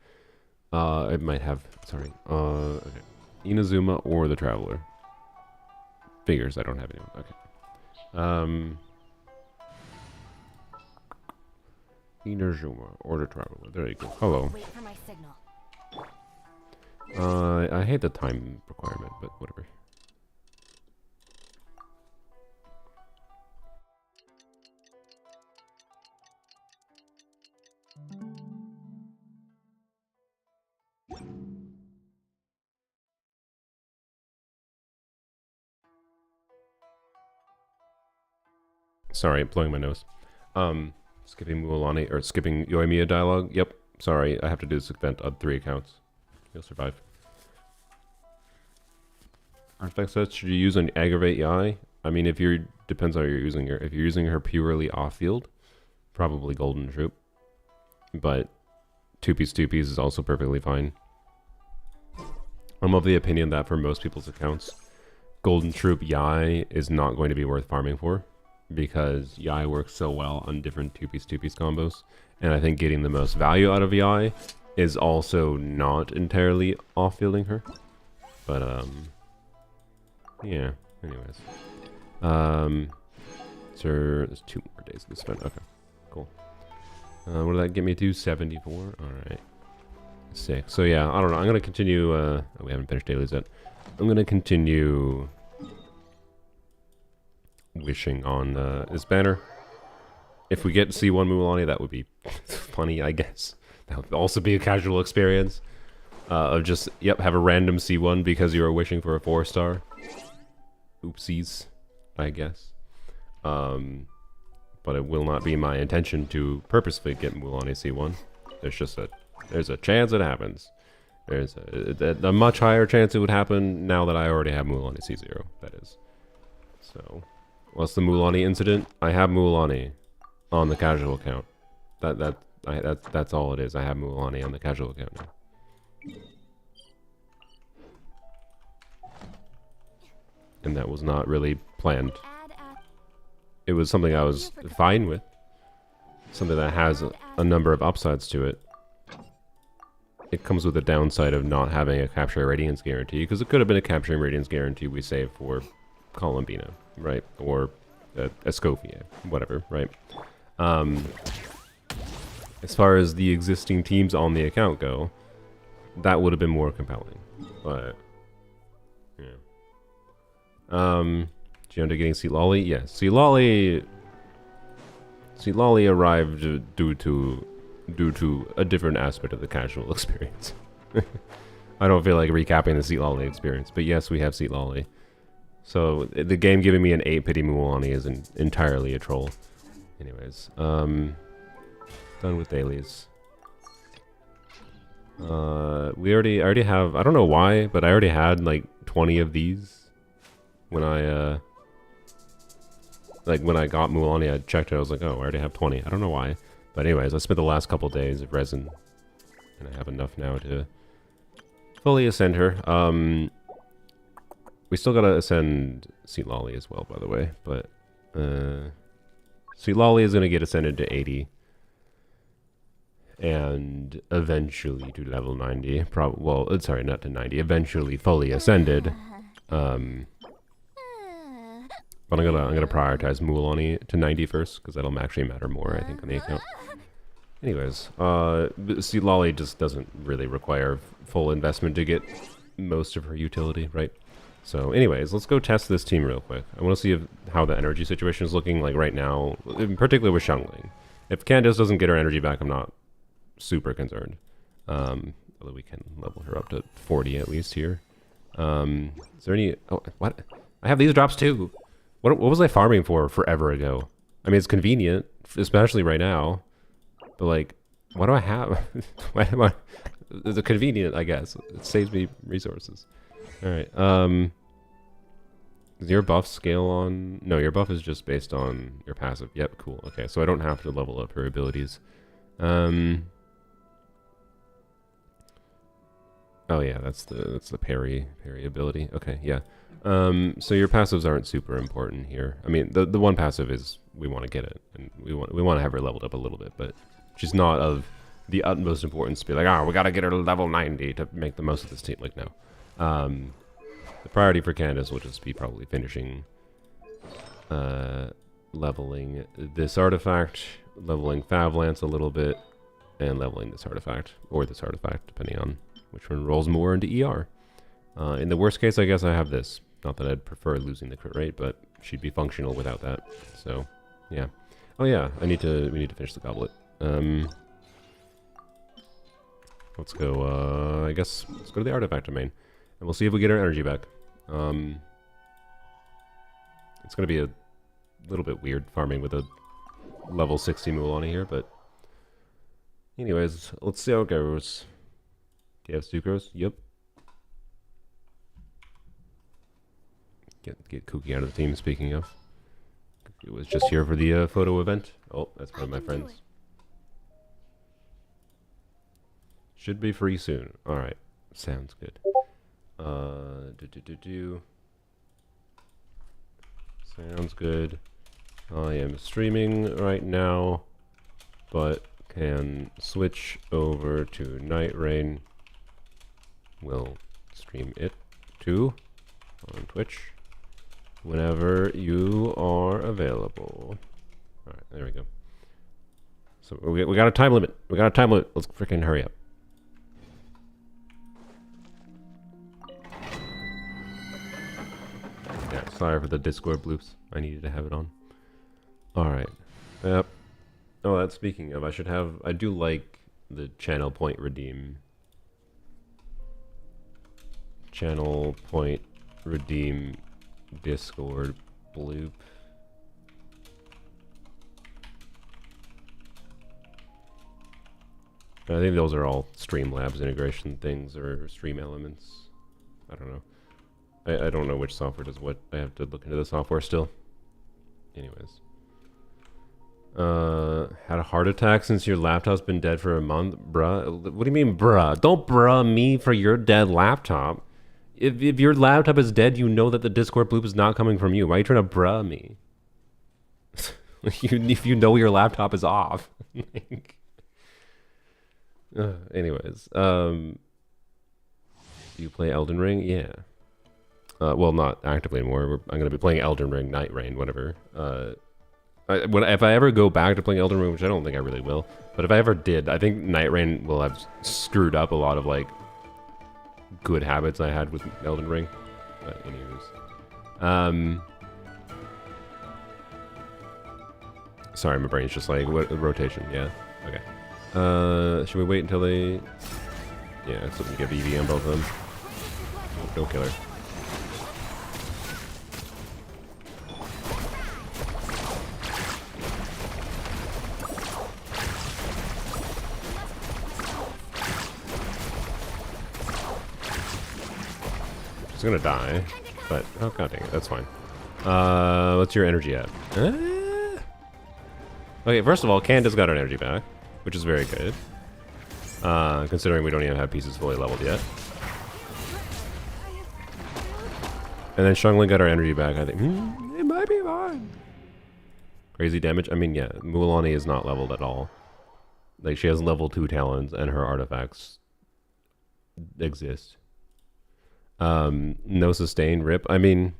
have. It might have. Sorry. Okay. Inazuma or the Traveler. Figures. I don't have anyone. Okay. Inazuma or the Traveler. There you go. Hello.
Wait for my signal.
I hate the time requirement, but whatever. Sorry, blowing my nose. Skipping Mualani, or skipping Yoimiya dialogue. Yep, sorry, I have to do this event on 3 accounts. You'll survive. Artifact sets, should you use an aggravate Yai? I mean, depends how you're using her. If you're using her purely off-field, probably Golden Troop. But 2-piece is also perfectly fine. I'm of the opinion that for most people's accounts, Golden Troop Yai is not going to be worth farming for, because Yai works so well on different 2-piece combos, and I think getting the most value out of Yai is also not entirely off-fielding her. But, yeah, anyways. So there's 2 more days of this event. Okay, cool. What did that get me to? 74? Alright. Sick. So yeah, I don't know. I'm gonna continue, oh, we haven't finished dailies yet. I'm gonna continue wishing on this banner. If we get C1 Mualani, that would be funny, I guess. That would also be a casual experience. Of just, yep, have a random C1 because you were wishing for a 4-star. Oopsies, I guess. But it will not be my intention to purposefully get Mualani C1. There's a chance it happens. There's a much higher chance it would happen now that I already have Mualani C0, that is. So, what's the Mualani incident? I have Mualani on the casual account. That's all it is. I have Mualani on the casual account now. And that was not really planned. It was something I was fine with. Something that has a number of upsides to it. It comes with the downside of not having a capture radiance guarantee, because it could have been a capturing radiance guarantee we saved for Columbina, right? Or Escoffier, whatever, right? As far as the existing teams on the account go, that would have been more compelling. But, yeah. Gianda getting Sealolly? Yeah, Sealolly arrived due to a different aspect of the casual experience. I don't feel like recapping the Sealolly experience, but yes, we have Sealolly. So the game giving me an 8 pity Mualani is entirely a troll. Anyways, done with dailies. I already have, I don't know why, but I already had like 20 of these when I got Mualani. I checked it, I was like, oh, I already have 20. I don't know why. But anyways, I spent the last couple days of resin, and I have enough now to fully ascend her. We still gotta ascend Sealolly as well, by the way, but Sealolly is gonna get ascended to 80. And eventually to level 90. Well, sorry, not to 90. Eventually fully ascended. But I'm gonna prioritize Mualani to 90 first, because that'll actually matter more, I think, on the account. Anyways, Sealolly just doesn't really require full investment to get most of her utility, right? So, anyways, let's go test this team real quick. I want to see how the energy situation is looking like right now, in particular with Xiangling. If Candace doesn't get her energy back, I'm not super concerned. Although we can level her up to 40 at least here. Is there any... Oh, what? I have these drops too! What was I farming for forever ago? I mean, it's convenient, especially right now. But like, what do I have? Why am I... It's convenient, I guess. It saves me resources. Alright, does your buff scale on... No, your buff is just based on your passive. Yep, cool. Okay, so I don't have to level up her abilities. Oh yeah, that's the parry ability. Okay, yeah. So your passives aren't super important here. I mean, the one passive is we want to get it, and we want to have her leveled up a little bit, but she's not of the utmost importance to be like, oh, we gotta get her to level 90 to make the most of this team. Like, no. The priority for Candace will just be probably finishing leveling this artifact, leveling Favlance a little bit, and leveling this artifact, or this artifact, depending on which one rolls more into ER. In the worst case, I guess I have this. Not that I'd prefer losing the crit rate, but she'd be functional without that. So, yeah. Oh yeah, we need to finish the goblet. Let's go, I guess, let's go to the artifact domain. And we'll see if we get our energy back. It's going to be a little bit weird farming with a level 60 Mualani here, but... Anyways, let's see how it goes. Do you have sucrose? Yep. Get Kooky out of the team, speaking of. Kooky was just here for the photo event. Oh, that's one of my friends. Should be free soon. Alright. Sounds good. Sounds good. I am streaming right now, but can switch over to Night Rain. We'll stream it too on Twitch whenever you are available. Alright, there we go. So we got a time limit. We got a time limit. Let's freaking hurry up. Yeah, sorry for the Discord bloops. I needed to have it on. Alright. Yep. Oh, that's speaking of. I do like the channel point redeem. Channel point redeem Discord bloop. I think those are all Streamlabs integration things or Stream Elements. I don't know. I don't know which software does what. I have to look into the software still. Anyways. Had a heart attack since your laptop's been dead for a month? Bruh? What do you mean, bruh? Don't bruh me for your dead laptop. If your laptop is dead, you know that the Discord bloop is not coming from you. Why are you trying to bruh me? If you know your laptop is off. Anyways, do you play Elden Ring? Yeah. Well, not actively anymore. I'm going to be playing Elden Ring, Night Rain, whatever. If I ever go back to playing Elden Ring, which I don't think I really will, but if I ever did, I think Night Rain will have screwed up a lot of, like, good habits I had with Elden Ring. But anyways. Sorry, my brain's just like, what, rotation, yeah. Okay. Should we wait until they... Yeah, so we can get EV on both of them. Go killer. She's gonna die, but oh god dang it, that's fine. What's your energy at? Okay, first of all, Candace got her energy back, which is very good. Considering we don't even have pieces fully leveled yet. And then Xiangling got her energy back, I think. It might be fine. Crazy damage? I mean, yeah, Mualani is not leveled at all. Like, she has level 2 talents, and her artifacts exist. No sustain, rip. I mean,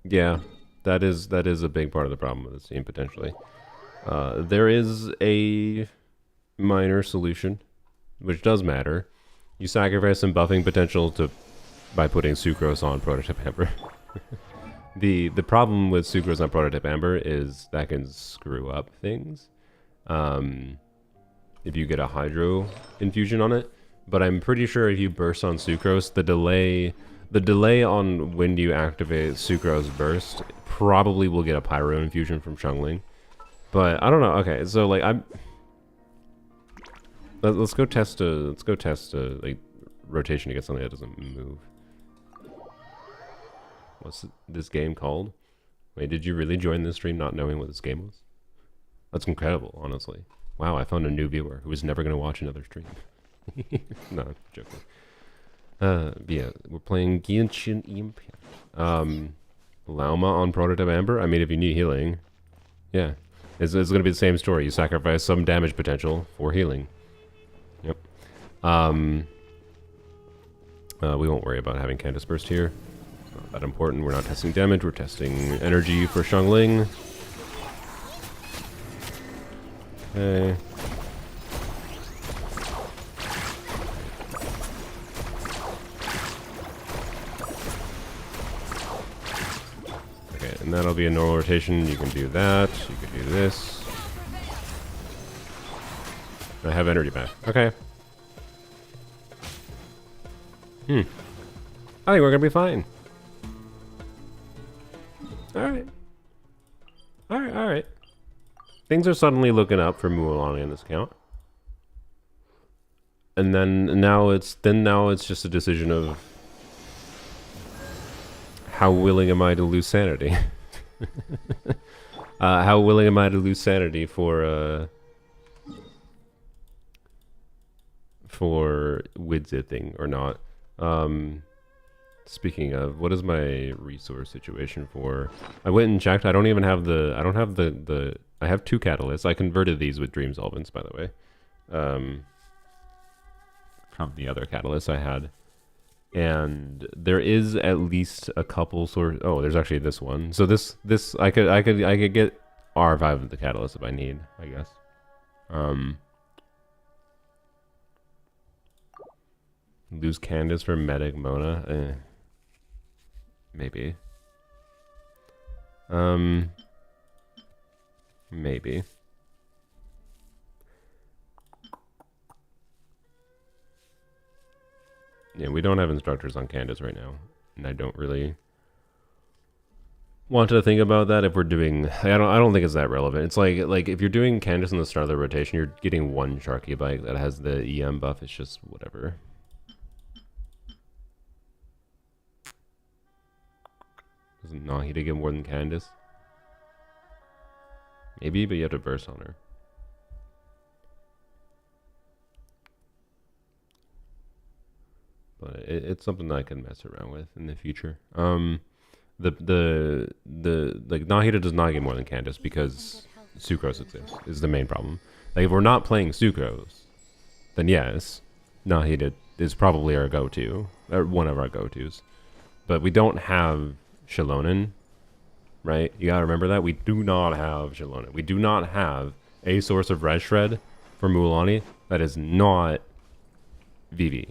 yeah, that is a big part of the problem with this team, potentially. There is a minor solution, which does matter. You sacrifice some buffing potential by putting Sucrose on Prototype Amber. The problem with Sucrose on Prototype Amber is that can screw up things. If you get a Hydro infusion on it, but I'm pretty sure if you burst on Sucrose, the delay on when you activate Sucrose burst probably will get a Pyro infusion from Xiangling. But I don't know. Okay, so like let's go test like rotation to get something that doesn't move. What's this game called? Wait, did you really join this stream not knowing what this game was? That's incredible, honestly. Wow, I found a new viewer who was never gonna watch another stream. No, I'm joking. Yeah, we're playing Genshin Impact. Lauma on Prototype Amber. I mean, if you need healing, yeah, it's gonna be the same story. You sacrifice some damage potential for healing. Yep. We won't worry about having Candace burst here. It's not that important. We're not testing damage. We're testing energy for Xiangling. Okay. And that'll be a normal rotation. You can do that. You can do this. I have energy back. Okay. I think we're gonna be fine. Alright. Alright. Things are suddenly looking up for Mualani in this account. And then now it's just a decision of how willing am I to lose sanity? How willing am I to lose sanity for Widzithing or not? Speaking of, what is my resource situation for? I went and checked. I don't even have I have 2 catalysts. I converted these with Dream Solvents, by the way. From the other catalysts I had. And there is at least a couple oh, there's actually this one. So this I could get R5 of the catalyst if I need, I guess. Lose Candace for Medic Mona. Maybe. Maybe. Yeah, we don't have instructors on Candace right now, and I don't really wanted to think about that if we're doing. I don't think it's that relevant. It's like if you're doing Candace in the start of the rotation, you're getting one Sharky bike that has the EM buff. It's just whatever. Doesn't Nahida get more than Candace? Maybe, but you have to burst on her. But it's something that I can mess around with in the future. The like Nahida does not get more than Candace because Sucrose exists is the main problem. Like if we're not playing Sucrose, then yes, Nahida is probably our go-to or one of our go-tos. But we don't have Shalonen, right? You gotta remember that we do not have Shalonen. We do not have a source of red shred for Mualani that is not VV.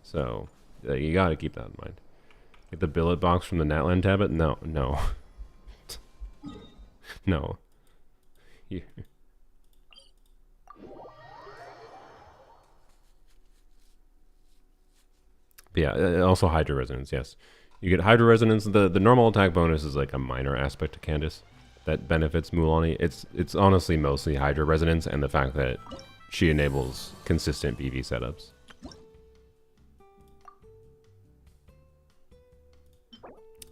So you gotta keep that in mind. Get the billet box from the Natlan tablet? No, no. No. Here. But yeah, also Hydra Resonance, yes. You get Hydra Resonance. The normal attack bonus is like a minor aspect to Candace that benefits Mualani. It's honestly mostly Hydra Resonance and the fact that she enables consistent BV setups.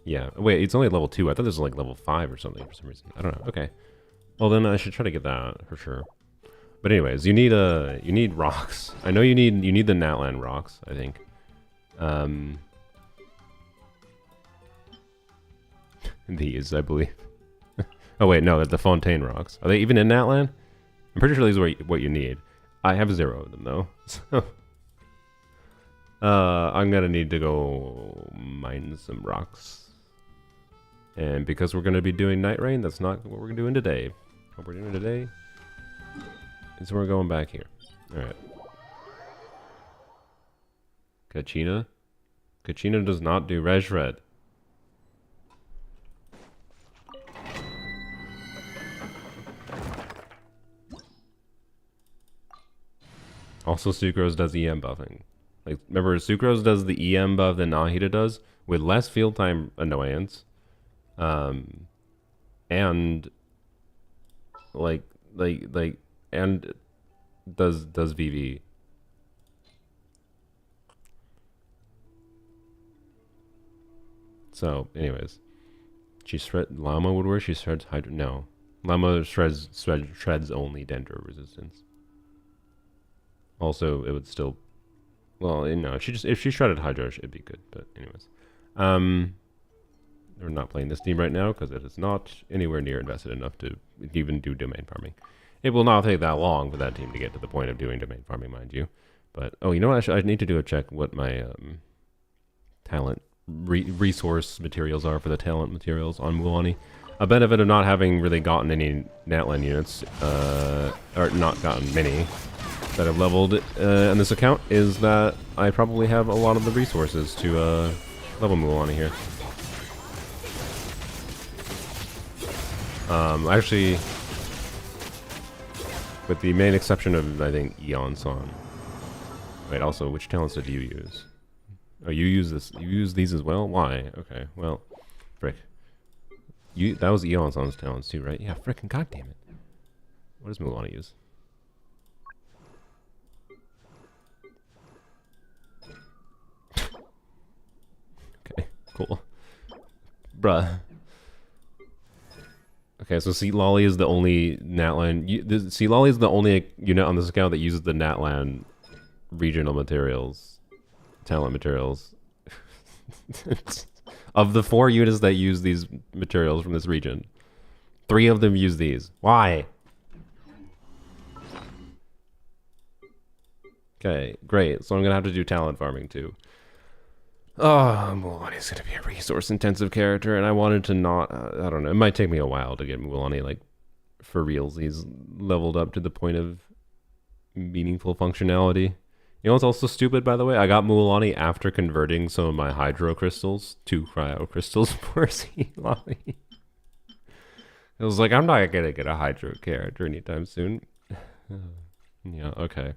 Yeah. Wait, it's only level 2. I thought this was like level 5 or something for some reason. I don't know. Okay. Well, then I should try to get that for sure. But anyways, you need rocks. I know you need the Natlan rocks, I think. These, I believe. Oh wait, no, the Fontaine rocks. Are they even in Natlan? I'm pretty sure these are what you need. I have 0 of them though. So I'm gonna need to go mine some rocks. And because we're gonna be doing Night Rain, that's not what we're doing today. What we're doing today is we're going back here. Alright. Kachina? Kachina does not do Res Red. Also, Sucrose does EM buffing. Like, remember, Sucrose does the EM buff that Nahida does with less field time annoyance. And and does VV. So, anyways, she shred Llama would work. She shreds Hydra. No, Llama shreds only Dendro resistance. Also, it would still. Well, you know, if she shredded Hydra, it'd be good. But anyways, we're not playing this team right now because it is not anywhere near invested enough to even do domain farming. It will not take that long for that team to get to the point of doing domain farming, mind you. But oh, you know what? I need to do a check what my talent resource materials are for the talent materials on Mualani. A benefit of not having really gotten any Natlan units, or not gotten many that have leveled on this account is that I probably have a lot of the resources to level Mualani here. Actually, with the main exception of, I think, Eon-san. Wait, also, which talents did you use? Oh, you use this. You use these as well? Why? Okay, well, frick. That was Eon-san's talents too, right? Yeah, frickin' goddamn it. What does Mualani use? Okay, cool. Bruh. Okay, so Seatlolly is the only Natlan. Seatlolly is the only unit on this account that uses the Natlan regional materials, talent materials. Of the 4 units that use these materials from this region, 3 of them use these. Why? Okay, great. So I'm gonna have to do talent farming too. Oh, Mualani's gonna be a resource-intensive character, and I wanted to not. I don't know. It might take me a while to get Mualani like for reals. He's leveled up to the point of meaningful functionality. You know what's also stupid, by the way? I got Mualani after converting some of my hydro crystals to cryo crystals for Seatlolly. I was like, I'm not gonna get a hydro character anytime soon. Yeah. Okay.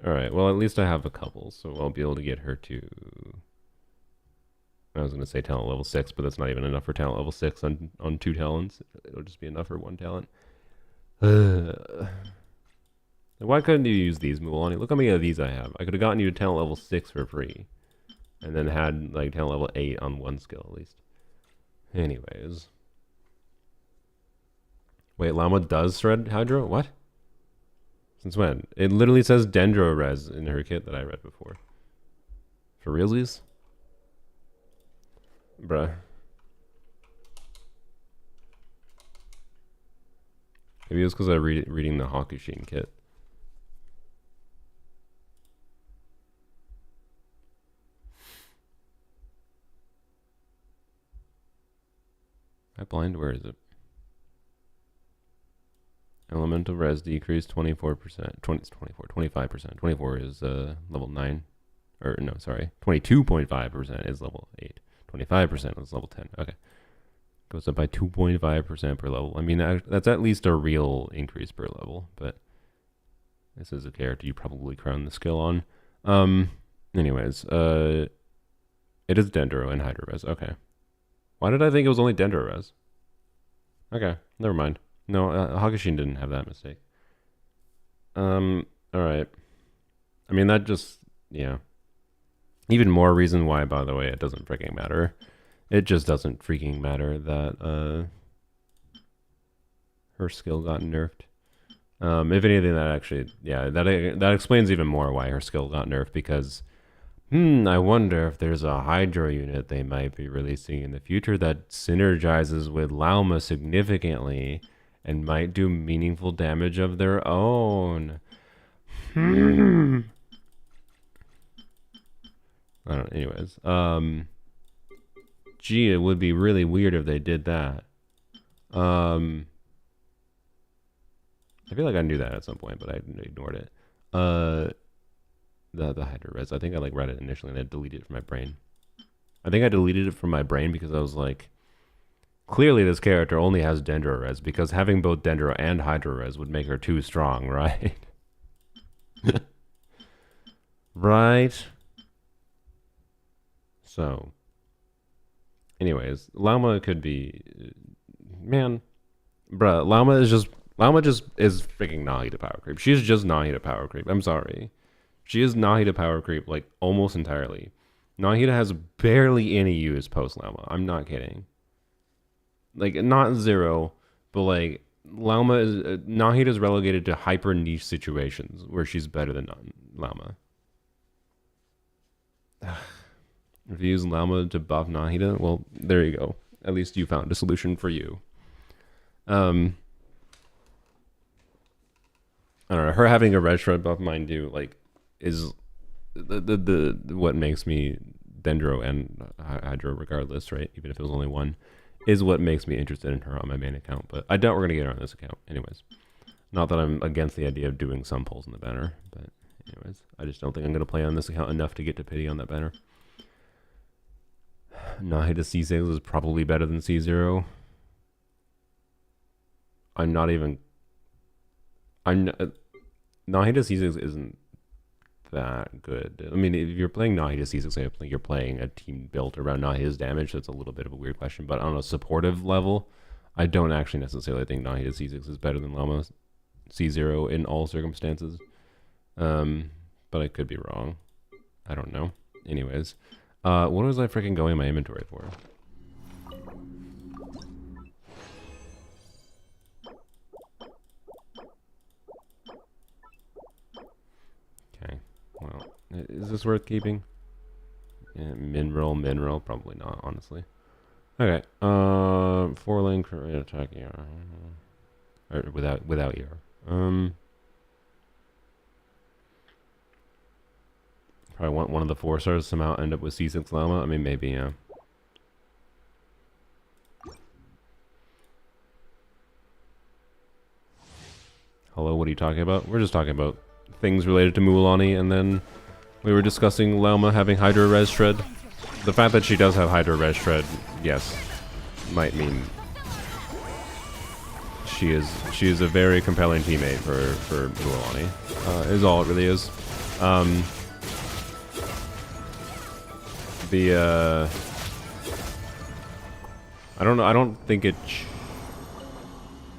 All right, well, at least I have a couple, so I'll be able to get her to I was going to say talent level 6, but that's not even enough for talent level 6 on 2 talents. It'll just be enough for 1 talent. Why couldn't you use these, Mualani? Look how many of these I have. I could have gotten you to talent level 6 for free. And then had, like, talent level 8 on 1 skill, at least. Anyways. Wait, Llama does shred Hydro? What? Since when? It literally says Dendro Res in her kit that I read before. For realsies? Bruh. Maybe it was because I reading the Hakushin kit. I blind? Where is it? Elemental res decrease 24%. 25%. 24 is level 9. Or no, sorry. 22.5% is level 8. 25% is level 10. Okay. Goes up by 2.5% per level. I mean, that's at least a real increase per level, but this is a character you probably crown the skill on. Anyways, it is Dendro and Hydro Res. Okay. Why did I think it was only Dendro Res? Okay, never mind. No, Hakushin didn't have that mistake. Alright. I mean, that just, yeah. Even more reason why, by the way, it doesn't freaking matter. It just doesn't freaking matter that, her skill got nerfed. If anything, that actually, yeah, that explains even more why her skill got nerfed, because, I wonder if there's a Hydro unit they might be releasing in the future that synergizes with Lauma significantly and might do meaningful damage of their own. I don't know, anyways. Gee, it would be really weird if they did that. I feel like I knew that at some point, but I ignored it. The Hydro Res. I think I like read it initially and I deleted it from my brain. I think I deleted it from my brain because I was like, clearly this character only has Dendro Res, because having both Dendro and Hydro Res would make her too strong, right? Right? So, anyways, Llama could be, man, bruh, Llama just is freaking Nahida power creep. She's just Nahida power creep. I'm sorry. She is Nahida power creep, like, almost entirely. Nahida has barely any use post-Llama. I'm not kidding. Like, not zero, but, like, Nahida is relegated to hyper niche situations where she's better than Llama. If you use Llama to buff Nahida, well, there you go. At least you found a solution for you. I don't know. Her having a red shred buff, mind you, like, is the what makes me Dendro and Hydro regardless, right? Even if it was only one, is what makes me interested in her on my main account. But I doubt we're gonna get her on this account, anyways. Not that I'm against the idea of doing some pulls in the banner, but anyways, I just don't think I'm gonna play on this account enough to get to pity on that banner. Nahida C6 is probably better than C0. Nahida C6 isn't that good. I mean, if you're playing Nahida C6, I think you're playing a team built around Nahida's damage, so it's a little bit of a weird question. But on a supportive level, I don't actually necessarily think Nahida C6 is better than Llama C0 in all circumstances. But I could be wrong. I don't know. Anyways, what was I freaking going in my inventory for? Okay. Well, is this worth keeping? Yeah, mineral, probably not, honestly. Okay. 4-lane attack ER. Or without ER. Probably want one of the 4-stars to somehow end up with C6 Llama. I mean, maybe, yeah. Hello, what are you talking about? We're just talking about things related to Mualani, and then we were discussing Llama having Hydro Res Shred. The fact that she does have Hydro Res Shred, yes, might mean she is a very compelling teammate for Mualani. Is all it really is. I don't know. I don't think it...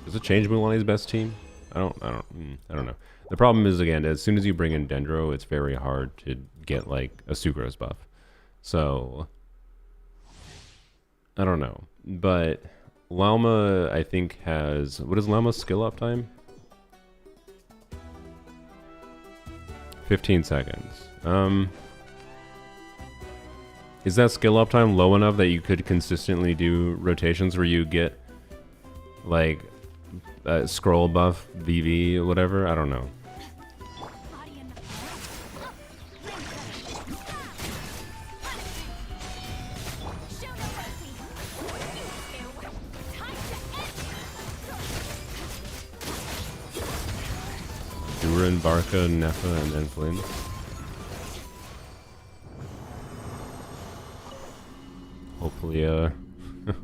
Does it change Mualani's best team? I don't know. The problem is, again, as soon as you bring in Dendro, it's very hard to get, like, a Sucrose buff. So... I don't know. But Llauma, I think, has... What is Llauma's skill up time? 15 seconds. Is that skill up time low enough that you could consistently do rotations where you get, like, scroll buff, VV, whatever? I don't know. Durin, Barca, Nefa, and then Flynn. Hopefully,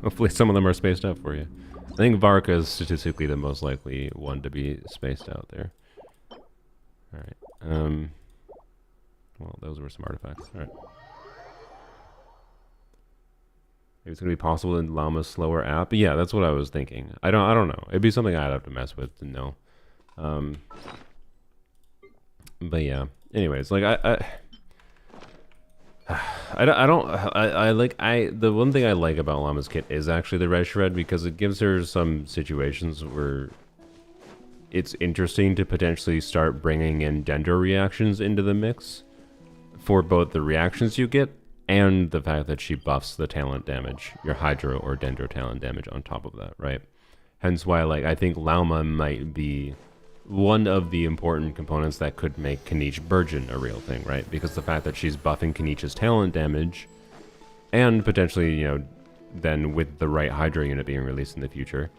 hopefully some of them are spaced out for you. I think Varka is statistically the most likely one to be spaced out there. Alright, well, those were some artifacts. Alright. Maybe it's gonna be possible in Llama's slower app. But yeah, that's what I was thinking. I don't know. It'd be something I'd have to mess with to know. But yeah. Anyways, like the one thing I like about Llama's kit is actually the red shred, because it gives her some situations where it's interesting to potentially start bringing in Dendro reactions into the mix for both the reactions you get and the fact that she buffs the talent damage, your Hydro or Dendro talent damage on top of that, right? Hence why, like, I think Llauma might be one of the important components that could make Kaniche Burgeon a real thing, right? Because the fact that she's buffing Kaniche's talent damage, and potentially, you know, then with the right Hydro unit being released in the future,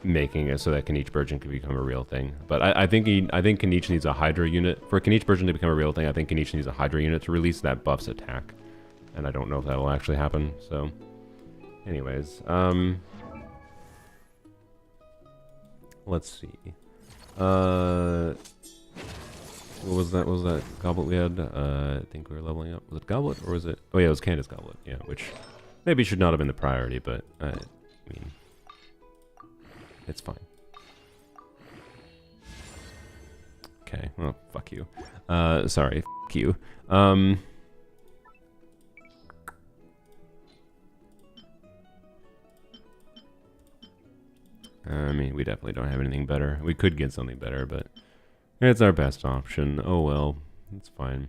making it so that Kaniche Burgeon can become a real thing. But I think Kaniche needs a Hydro unit. For Kaniche Burgeon to become a real thing, I think Kaniche needs a Hydro unit to release that buffs attack. And I don't know if that will actually happen, so... Anyways, let's see. What was that? What was that goblet we had? I think we were leveling up. Was it goblet or was it? Oh yeah, it was Candace goblet. Yeah, which maybe should not have been the priority, but I mean, it's fine. Okay, well, fuck you. Sorry, fuck you. I mean, we definitely don't have anything better. We could get something better, but it's our best option. Oh well, it's fine.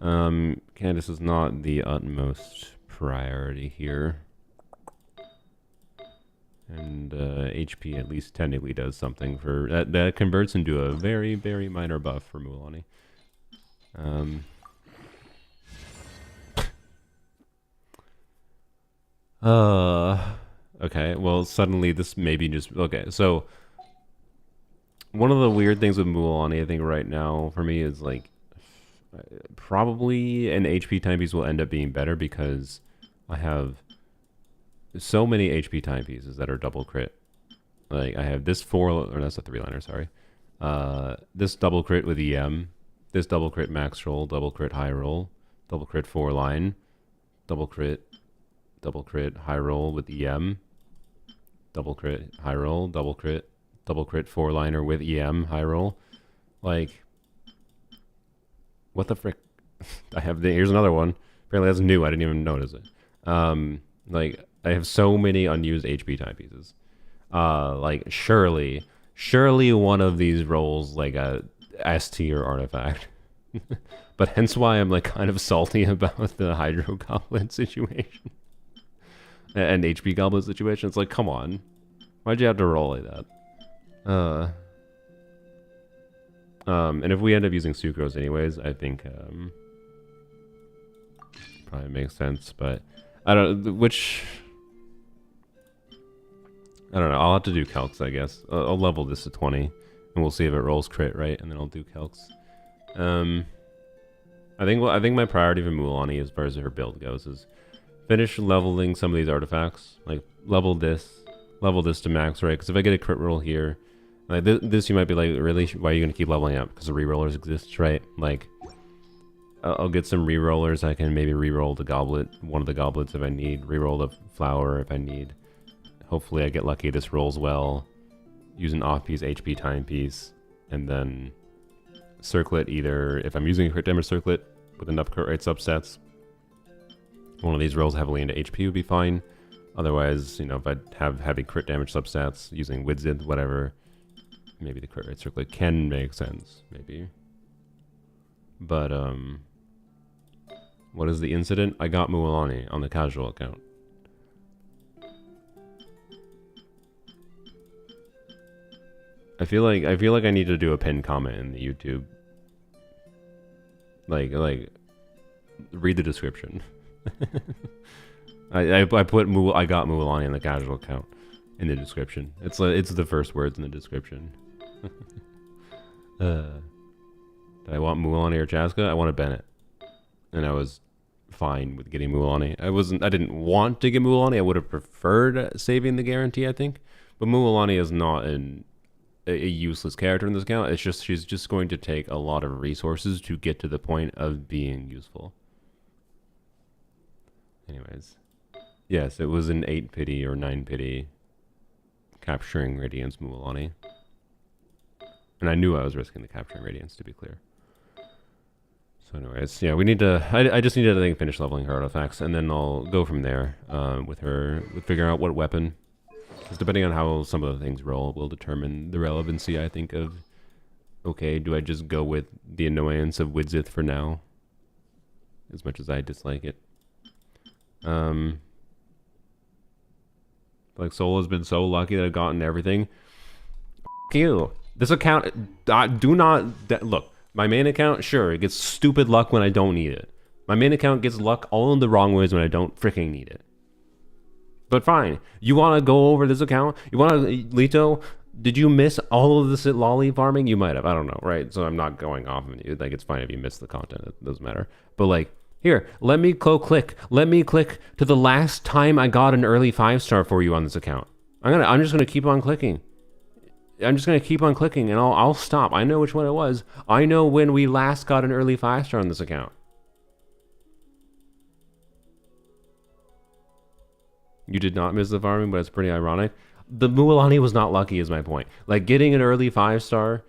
Candace is not the utmost priority here. And HP at least technically does something for... That converts into a very, very minor buff for Mualani. Okay, well, suddenly this maybe just... Okay, so... One of the weird things with Mualani, I think, right now, for me, is, like... Probably an HP timepiece will end up being better because I have so many HP timepieces that are double crit. Like, I have this 4... Or that's a 3-liner, sorry. This double crit with EM. This double crit max roll, double crit high roll. Double crit 4-line. Double crit high roll with EM. Double crit high roll, double crit 4-liner with EM high roll. Like, what the frick? Here's another one. Apparently that's new. I didn't even notice it. Like, I have so many unused HP timepieces. Like, surely one of these rolls like a S tier artifact. But hence why I'm like kind of salty about the Hydro Goblet situation. And HP Goblet situation. It's like, come on. Why'd you have to roll like that? And if we end up using Sucrose anyways, I think probably makes sense, but I don't know, I'll have to do calcs, I guess. I'll level this to 20 and we'll see if it rolls crit, right? And then I'll do calcs. I think my priority for Mualani as far as her build goes is finish leveling some of these artifacts, like level this to max, right? Because if I get a crit roll here, like this you might be like, really, why are you going to keep leveling up? Because the rerollers exist, right? Like, I'll get some rerollers. I can maybe reroll the goblet, one of the goblets if I need, reroll the flower if I need, Hopefully I get lucky, this rolls well. Use an off-piece HP timepiece, and then circlet either, if I'm using a crit damage circlet with enough crit rate subsets, one of these rolls heavily into HP would be fine. Otherwise, you know, if I have heavy crit damage substats, using Widzith, whatever, maybe the crit rate circlet can make sense, maybe. But, what is the incident? I got Mualani on the casual account. I feel like I need to do a pinned comment in the YouTube. Like read the description. I put I got Mualani on the casual account in the description. It's the first words in the description. Did I want Mualani or Chaska? I wanted Bennett, and I was fine with getting Mualani. I didn't want to get Mualani. I would have preferred saving the guarantee, I think. But Mualani is not a useless character in this account. It's just she's just going to take a lot of resources to get to the point of being useful. Anyways, yes, it was an 8 pity or 9 pity capturing Radiance Mualani. And I knew I was risking the capturing Radiance, to be clear. So anyways, yeah, we need to, I just need to, I think, finish leveling her artifacts, and then I'll go from there with figuring out what weapon. Because depending on how some of the things roll will determine the relevancy, I think, of, okay, do I just go with the annoyance of Widzith for now? As much as I dislike it. Like, Soul has been so lucky that I've gotten everything. F you. This account, do not, look, my main account, sure, it gets stupid luck when I don't need it. My main account gets luck all in the wrong ways when I don't freaking need it. But fine, you want to go over this account? You want to, Lito, did you miss all of this at lolly farming? You might have, I don't know, right? So I'm not going off of you. Like, it's fine if you miss the content, it doesn't matter. But like, here, let me click to the last time I got an early 5-star for you on this account. I'm just gonna keep on clicking. I'm just gonna keep on clicking, and I'll stop. I know which one it was. I know when we last got an early 5-star on this account. You did not miss the farming, but it's pretty ironic. The Mualani was not lucky, is my point. Like, getting an early 5-star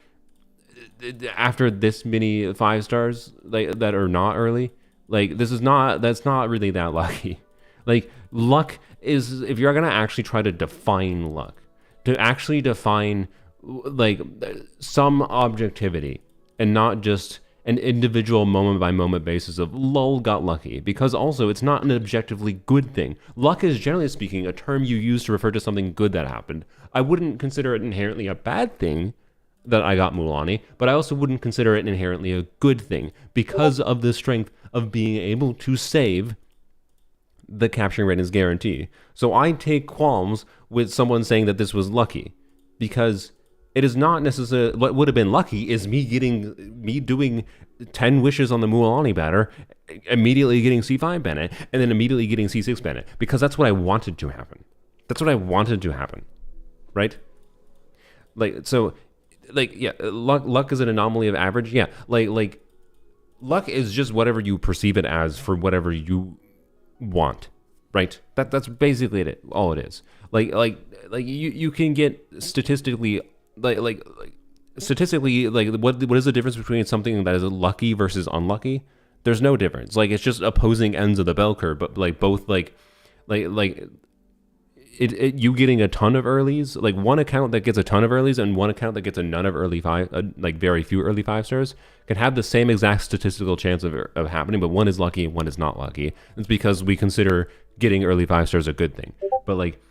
after this many 5-stars, like, that are not early, like, that's not really that lucky. Like, luck is, if you're gonna actually try to define luck, to actually define, like, some objectivity, and not just an individual moment-by-moment basis of, lol, got lucky. Because also, it's not an objectively good thing. Luck is, generally speaking, a term you use to refer to something good that happened. I wouldn't consider it inherently a bad thing that I got Mualani, but I also wouldn't consider it inherently a good thing because of the strength of being able to save the capturing radiance guarantee. So I take qualms with someone saying that this was lucky, because it is not necessarily, what would have been lucky is me doing 10 wishes on the Mualani batter, immediately getting C5 Bennett, and then immediately getting C6 Bennett, because that's what I wanted to happen. That's what I wanted to happen, right? Like, so, like, yeah, luck is an anomaly of average, yeah, like, luck is just whatever you perceive it as for whatever you want, right? That's basically it, all it is. Like you can get statistically, statistically, what is the difference between something that is lucky versus unlucky? There's no difference. Like, it's just opposing ends of the bell curve, but like both you getting a ton of earlies, like one account that gets a ton of earlies and one account that gets a none of early like very few early 5-stars can have the same exact statistical chance of happening, but one is lucky and one is not lucky. It's because we consider getting early 5-stars a good thing. But like,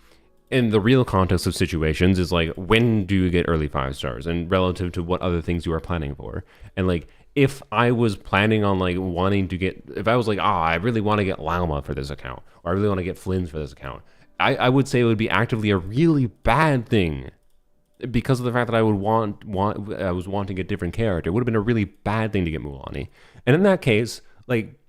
in the real context of situations is like, when do you get early 5-stars and relative to what other things you are planning for? And like, if I was planning on like wanting to get, if I was like, I really want to get Lauma for this account, or I really want to get Flynn's for this account, I would say it would be actively a really bad thing, because of the fact that I would I was wanting a different character. It would have been a really bad thing to get Mualani. And in that case, like,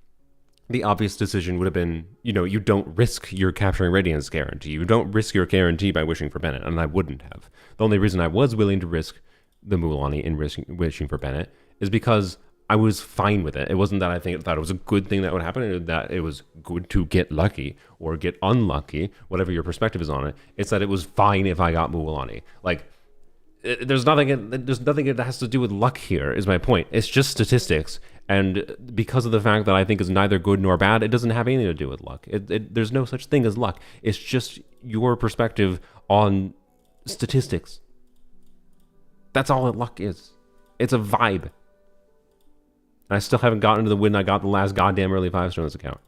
the obvious decision would have been, you know, you don't risk your capturing radiance guarantee. You don't risk your guarantee by wishing for Bennett, and I wouldn't have. The only reason I was willing to risk the Mualani in wishing for Bennett is because I was fine with it. It wasn't that I thought it was a good thing that would happen, that it was good to get lucky or get unlucky, whatever your perspective is on it. It's that it was fine if I got Mualani. Like, there's nothing that has to do with luck here, is my point. It's just statistics. And because of the fact that I think is neither good nor bad, it doesn't have anything to do with luck. There's no such thing as luck. It's just your perspective on statistics. That's all that luck is. It's a vibe. I still haven't gotten to the win I got the last goddamn early 5-star on this account.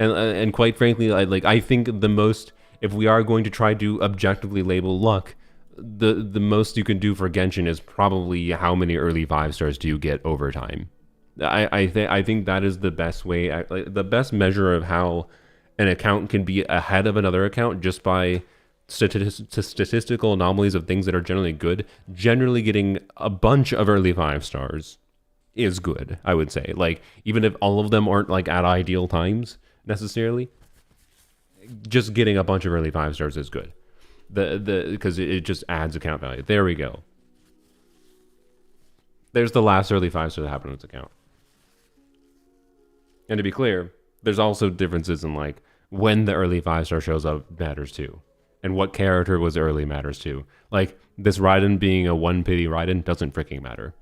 and quite frankly, I think the most, if we are going to try to objectively label luck, the most you can do for Genshin is probably how many early 5-stars do you get over time. I think that is the best way, the best measure of how an account can be ahead of another account, just by statistical anomalies of things that are generally good. Generally getting a bunch of early 5-stars is good, I would say. Like, even if all of them aren't like at ideal times necessarily, just getting a bunch of early 5-stars is good. Because it just adds account value. There we go. There's the last early 5-star that happened on this account. And to be clear, there's also differences in like when the early 5-star shows up matters too. And what character was early matters too. Like, this Raiden being a 1 pity Raiden doesn't freaking matter.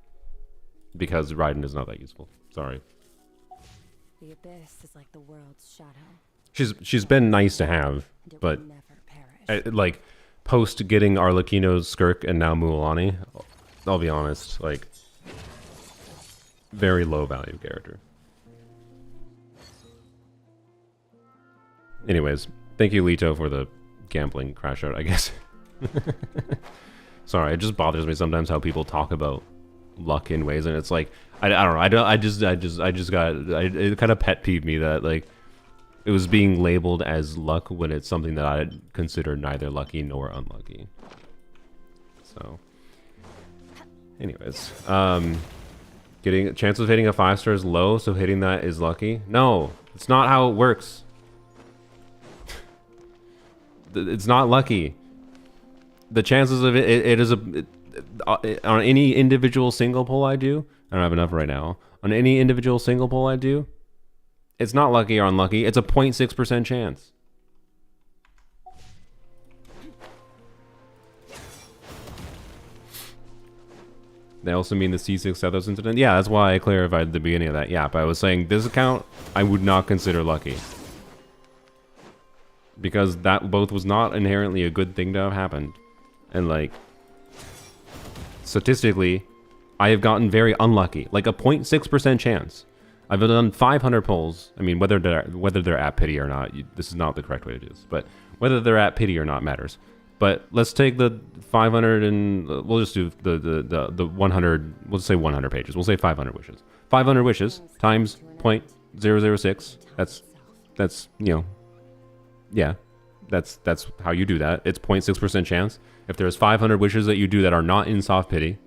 Because Raiden is not that useful. Sorry.
The abyss is like the world's shadow.
She's been nice to have, but like post getting Arlecchino's Skirk and now Mualani, I'll be honest, like, very low value character. Anyways, thank you, Lito, for the gambling crash out, I guess. Sorry, it just bothers me sometimes how people talk about luck in ways, and it's like, I don't know, it kind of pet peeved me that like it was being labeled as luck when it's something that I consider neither lucky nor unlucky. So, anyways, getting chance of hitting a 5-star is low, so hitting that is lucky. No, it's not how it works. It's not lucky. The chances of it is on any individual single pull I do. I don't have enough right now. On any individual single pull I do, it's not lucky or unlucky. It's a 0.6% chance. They also mean the C6 Sethos incident. Yeah, that's why I clarified at the beginning of that. Yeah, but I was saying this account I would not consider lucky. Because that both was not inherently a good thing to have happened. And like, statistically, I have gotten very unlucky. Like a 0.6% chance. I've done 500 pulls. I mean, whether they're at pity or not, this is not the correct way to do this. But whether they're at pity or not matters. But let's take the 500 and we'll just do the 100. We'll say 100 pages. We'll say 500 wishes. 500 wishes times 0.006. That's you know. Yeah, that's how you do that. It's 0.6% chance. If there's 500 wishes that you do that are not in soft pity,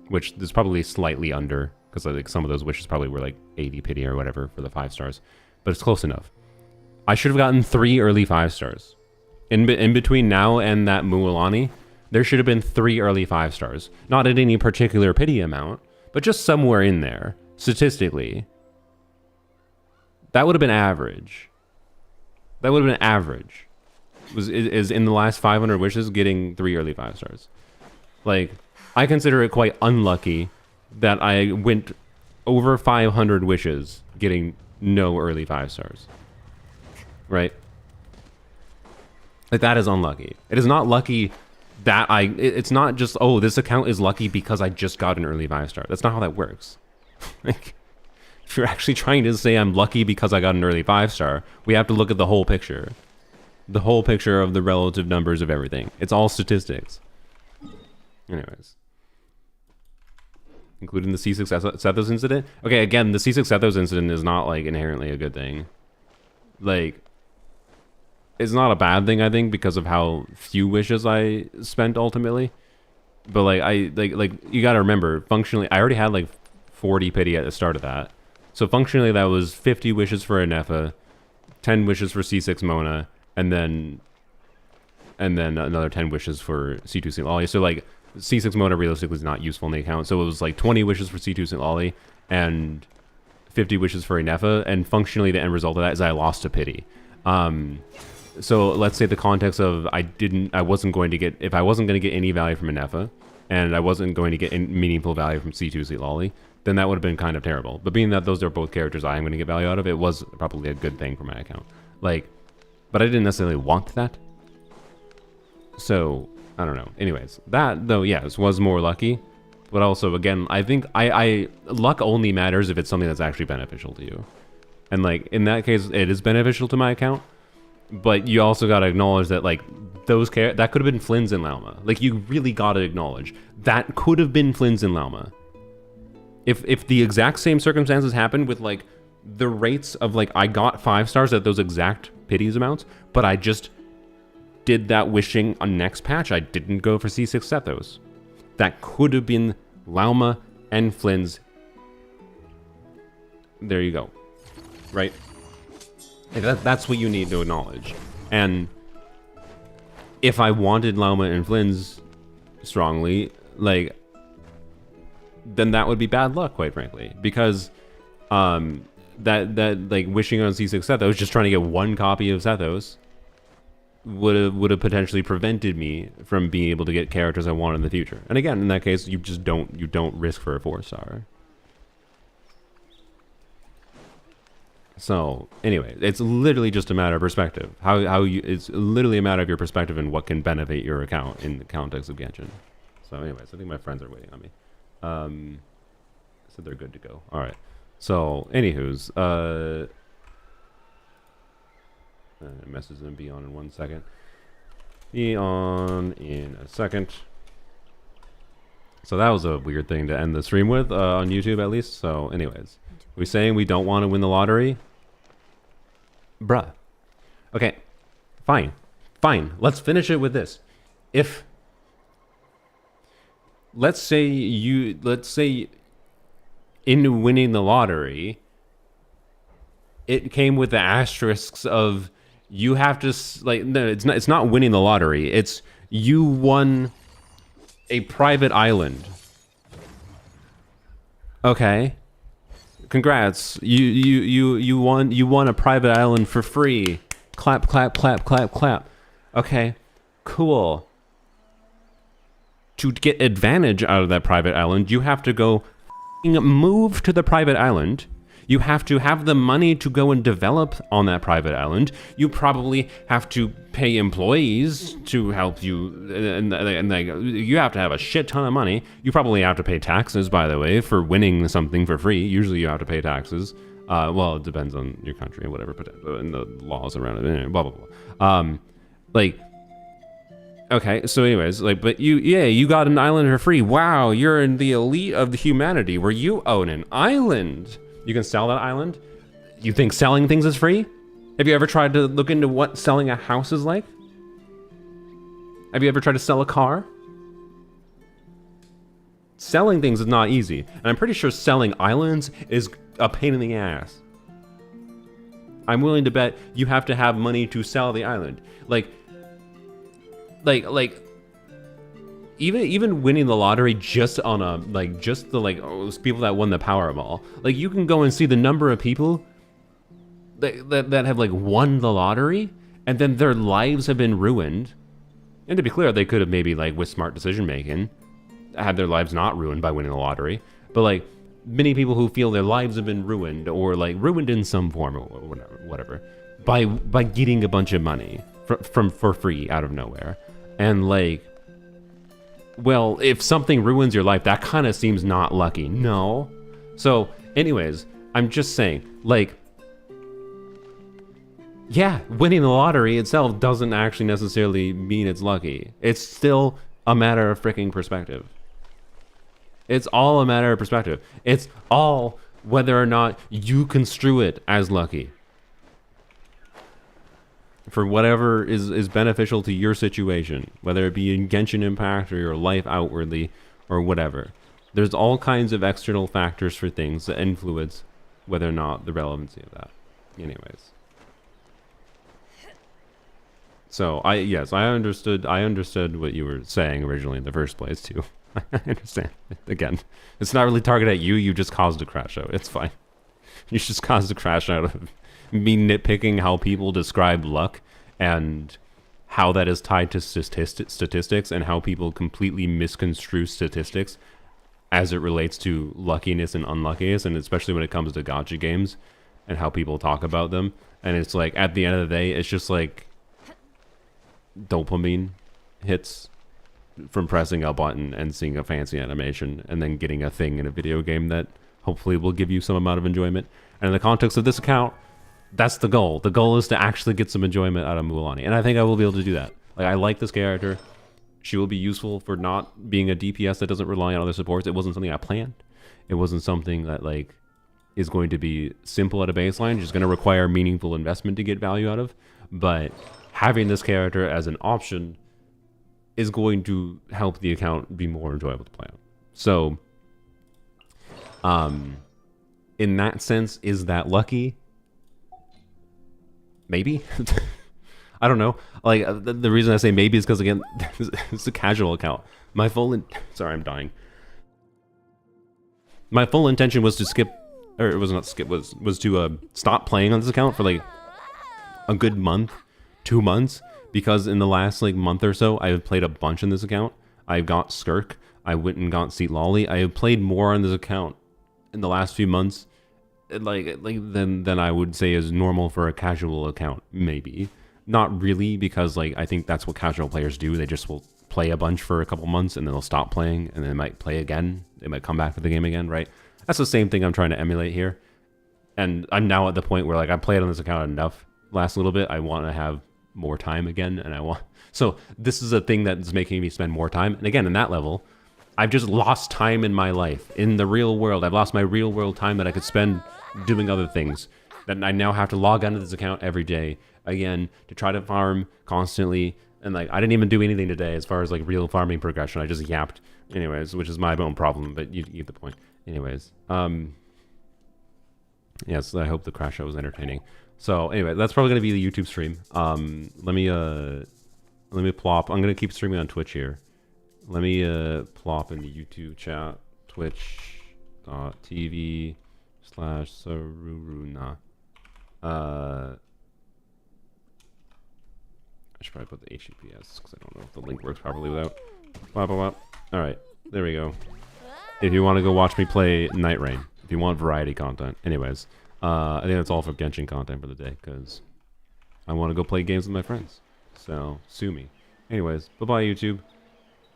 which is probably slightly under, because like some of those wishes probably were like 80 pity or whatever for the 5-stars, but it's close enough. I should have gotten 3 early 5-stars. In between now and that Mualani, there should have been 3 early 5-stars. Not at any particular pity amount, but just somewhere in there, statistically. That would have been average. That would have been average. Is in the last 500 wishes getting 3 early 5-stars. Like, I consider it quite unlucky that I went over 500 wishes getting no early 5-stars. Right? Like, that is unlucky. It is not lucky that it's not just, oh, this account is lucky because I just got an early 5-star. That's not how that works. Like, if you're actually trying to say I'm lucky because I got an early 5-star, we have to look at the whole picture. The whole picture of the relative numbers of everything. It's all statistics. Anyways. Including the C6 Sethos incident. Okay, again, the C6 Sethos incident is not, like, inherently a good thing. Like, it's not a bad thing, I think, because of how few wishes I spent ultimately. But, like, you gotta remember, functionally, I already had, like, 40 pity at the start of that. So functionally, that was 50 wishes for Anefa, 10 wishes for C6 Mona, and then and then another 10 wishes for C2 St. Lolly. So like C6 Mona realistically is not useful in the account. So it was like 20 wishes for C2 St. Lolly and 50 wishes for Inefa, and functionally the end result of that is I lost a pity. So let's say the context of I wasn't going to get any value from Inefa, and I wasn't going to get any meaningful value from C2 St. Lolly, then that would have been kind of terrible. But being that those are both characters I am going to get value out of, it was probably a good thing for my account. Like, but I didn't necessarily want that. So, I don't know. Anyways, that, though, yes, was more lucky. But also, again, I think luck only matters if it's something that's actually beneficial to you. And, like, in that case, it is beneficial to my account. But you also got to acknowledge that, like, that could have been Flynn's and Lauma. Like, you really got to acknowledge that could have been Flynn's and Lauma. If the exact same circumstances happened with, like, the rates of, like, I got 5 stars at those exact pities amounts, but I just did that wishing on next patch, I didn't go for C6 Sethos. That could have been Lauma and Flynn's. There you go. Right? That's what you need to acknowledge. And if I wanted Lauma and Flynn's strongly, like, then that would be bad luck, quite frankly. Because that like wishing on C6 Sethos, just trying to get 1 copy of Sethos, would have potentially prevented me from being able to get characters I want in the future. And again, in that case, you don't risk for a 4-star. So anyway, it's literally just a matter of perspective. It's literally a matter of your perspective and what can benefit your account in the context of Genshin. So anyways, I think my friends are waiting on me. So they're good to go. All right. So anywho's, message them, be on in 1 second. Be on in a second. So that was a weird thing to end the stream with, on YouTube at least. So anyways, we saying we don't want to win the lottery? Bruh. Okay, fine. Let's finish it with this. Let's say in winning the lottery, it came with the asterisks of you have to, like, no, it's not winning the lottery. It's you won a private island. Okay. Congrats. You won a private island for free. Clap, clap, clap, clap, clap. Okay. Cool. To get advantage out of that private island, you have to go move to the private island. You have to have the money to go and develop on that private island. You probably have to pay employees to help you, and like, you have to have a shit ton of money. You probably have to pay taxes, by the way, for winning something for free. Usually you have to pay taxes. Well, it depends on your country and whatever, but and the laws around it, blah, blah, blah. Like, okay, so anyways, like, but you got an island for free. Wow, you're in the elite of the humanity where you own an island. You can sell that island. You think selling things is free? Have you ever tried to look into what selling a house is like? Have you ever tried to sell a car? Selling things is not easy. And I'm pretty sure selling islands is a pain in the ass. I'm willing to bet you have to have money to sell the island. Like even winning the lottery just on a, like, just the, like, people that won the Powerball. Like, you can go and see the number of people that have, like, won the lottery, and then their lives have been ruined. And to be clear, they could have maybe, like, with smart decision making, had their lives not ruined by winning the lottery. But, like, many people who feel their lives have been ruined, or, like, ruined in some form, or whatever, by getting a bunch of money for free out of nowhere. And, like, well, if something ruins your life, that kind of seems not lucky. No. So, anyways, I'm just saying, like, yeah, winning the lottery itself doesn't actually necessarily mean it's lucky. It's still a matter of freaking perspective. It's all a matter of perspective. It's all whether or not you construe it as lucky. For whatever is beneficial to your situation, whether it be in Genshin Impact or your life outwardly or whatever. There's all kinds of external factors for things that influence whether or not the relevancy of that. Anyways. So yes, I understood what you were saying originally in the first place too. I understand. Again, it's not really targeted at you. You just caused a crash out. It's fine. You just caused a crash out of me nitpicking how people describe luck and how that is tied to statistics and how people completely misconstrue statistics as it relates to luckiness and unluckiness, and especially when it comes to gacha games and how people talk about them. And it's like, at the end of the day, it's just like dopamine hits from pressing a button and seeing a fancy animation and then getting a thing in a video game that hopefully will give you some amount of enjoyment. And in the context of this account, that's the goal. The goal is to actually get some enjoyment out of Mualani. And I think I will be able to do that. Like, I like this character. She will be useful for not being a DPS that doesn't rely on other supports. It wasn't something I planned. It wasn't something that, like, is going to be simple at a baseline. It's going to require meaningful investment to get value out of. But having this character as an option is going to help the account be more enjoyable to play on. So, in that sense, is that lucky? Maybe. I don't know. Like, the reason I say maybe is because, again, it's a casual account. My full sorry, I'm dying. My full intention was to skip, or it was not skip, was to stop playing on this account for like a good month, 2 months, because in the last like month or so, I have played a bunch on this account. I got Skirk. I went and got Seat Lolly. I have played more on this account in the last few months than I would say is normal for a casual account. Maybe not really, because like I think that's what casual players do. They just will play a bunch for a couple months and then they'll stop playing and then they might play again. They might come back to the game again, right? That's the same thing I'm trying to emulate here. And I'm now at the point where like I played on this account enough last little bit. I want to have more time again, and so this is a thing that's making me spend more time. And again, in that level, I've just lost time in my life in the real world. I've lost my real world time that I could spend doing other things, that I now have to log onto this account every day again to try to farm constantly. And like I didn't even do anything today as far as like real farming progression. I just yapped anyways, which is my own problem, but you get the point. Anyways, yes, I hope the crash show was entertaining. So anyway, that's probably gonna be the YouTube stream. Let me plop. I'm gonna keep streaming on Twitch here. Let me plop in the YouTube chat, twitch.tv/Saruruna. I should probably put the HTTPS because I don't know if the link works properly without. Blah, blah, blah. All right, there we go. If you want to go watch me play Night Rain, if you want variety content. Anyways, I think that's all for Genshin content for the day because I want to go play games with my friends. So sue me. Anyways, bye bye YouTube.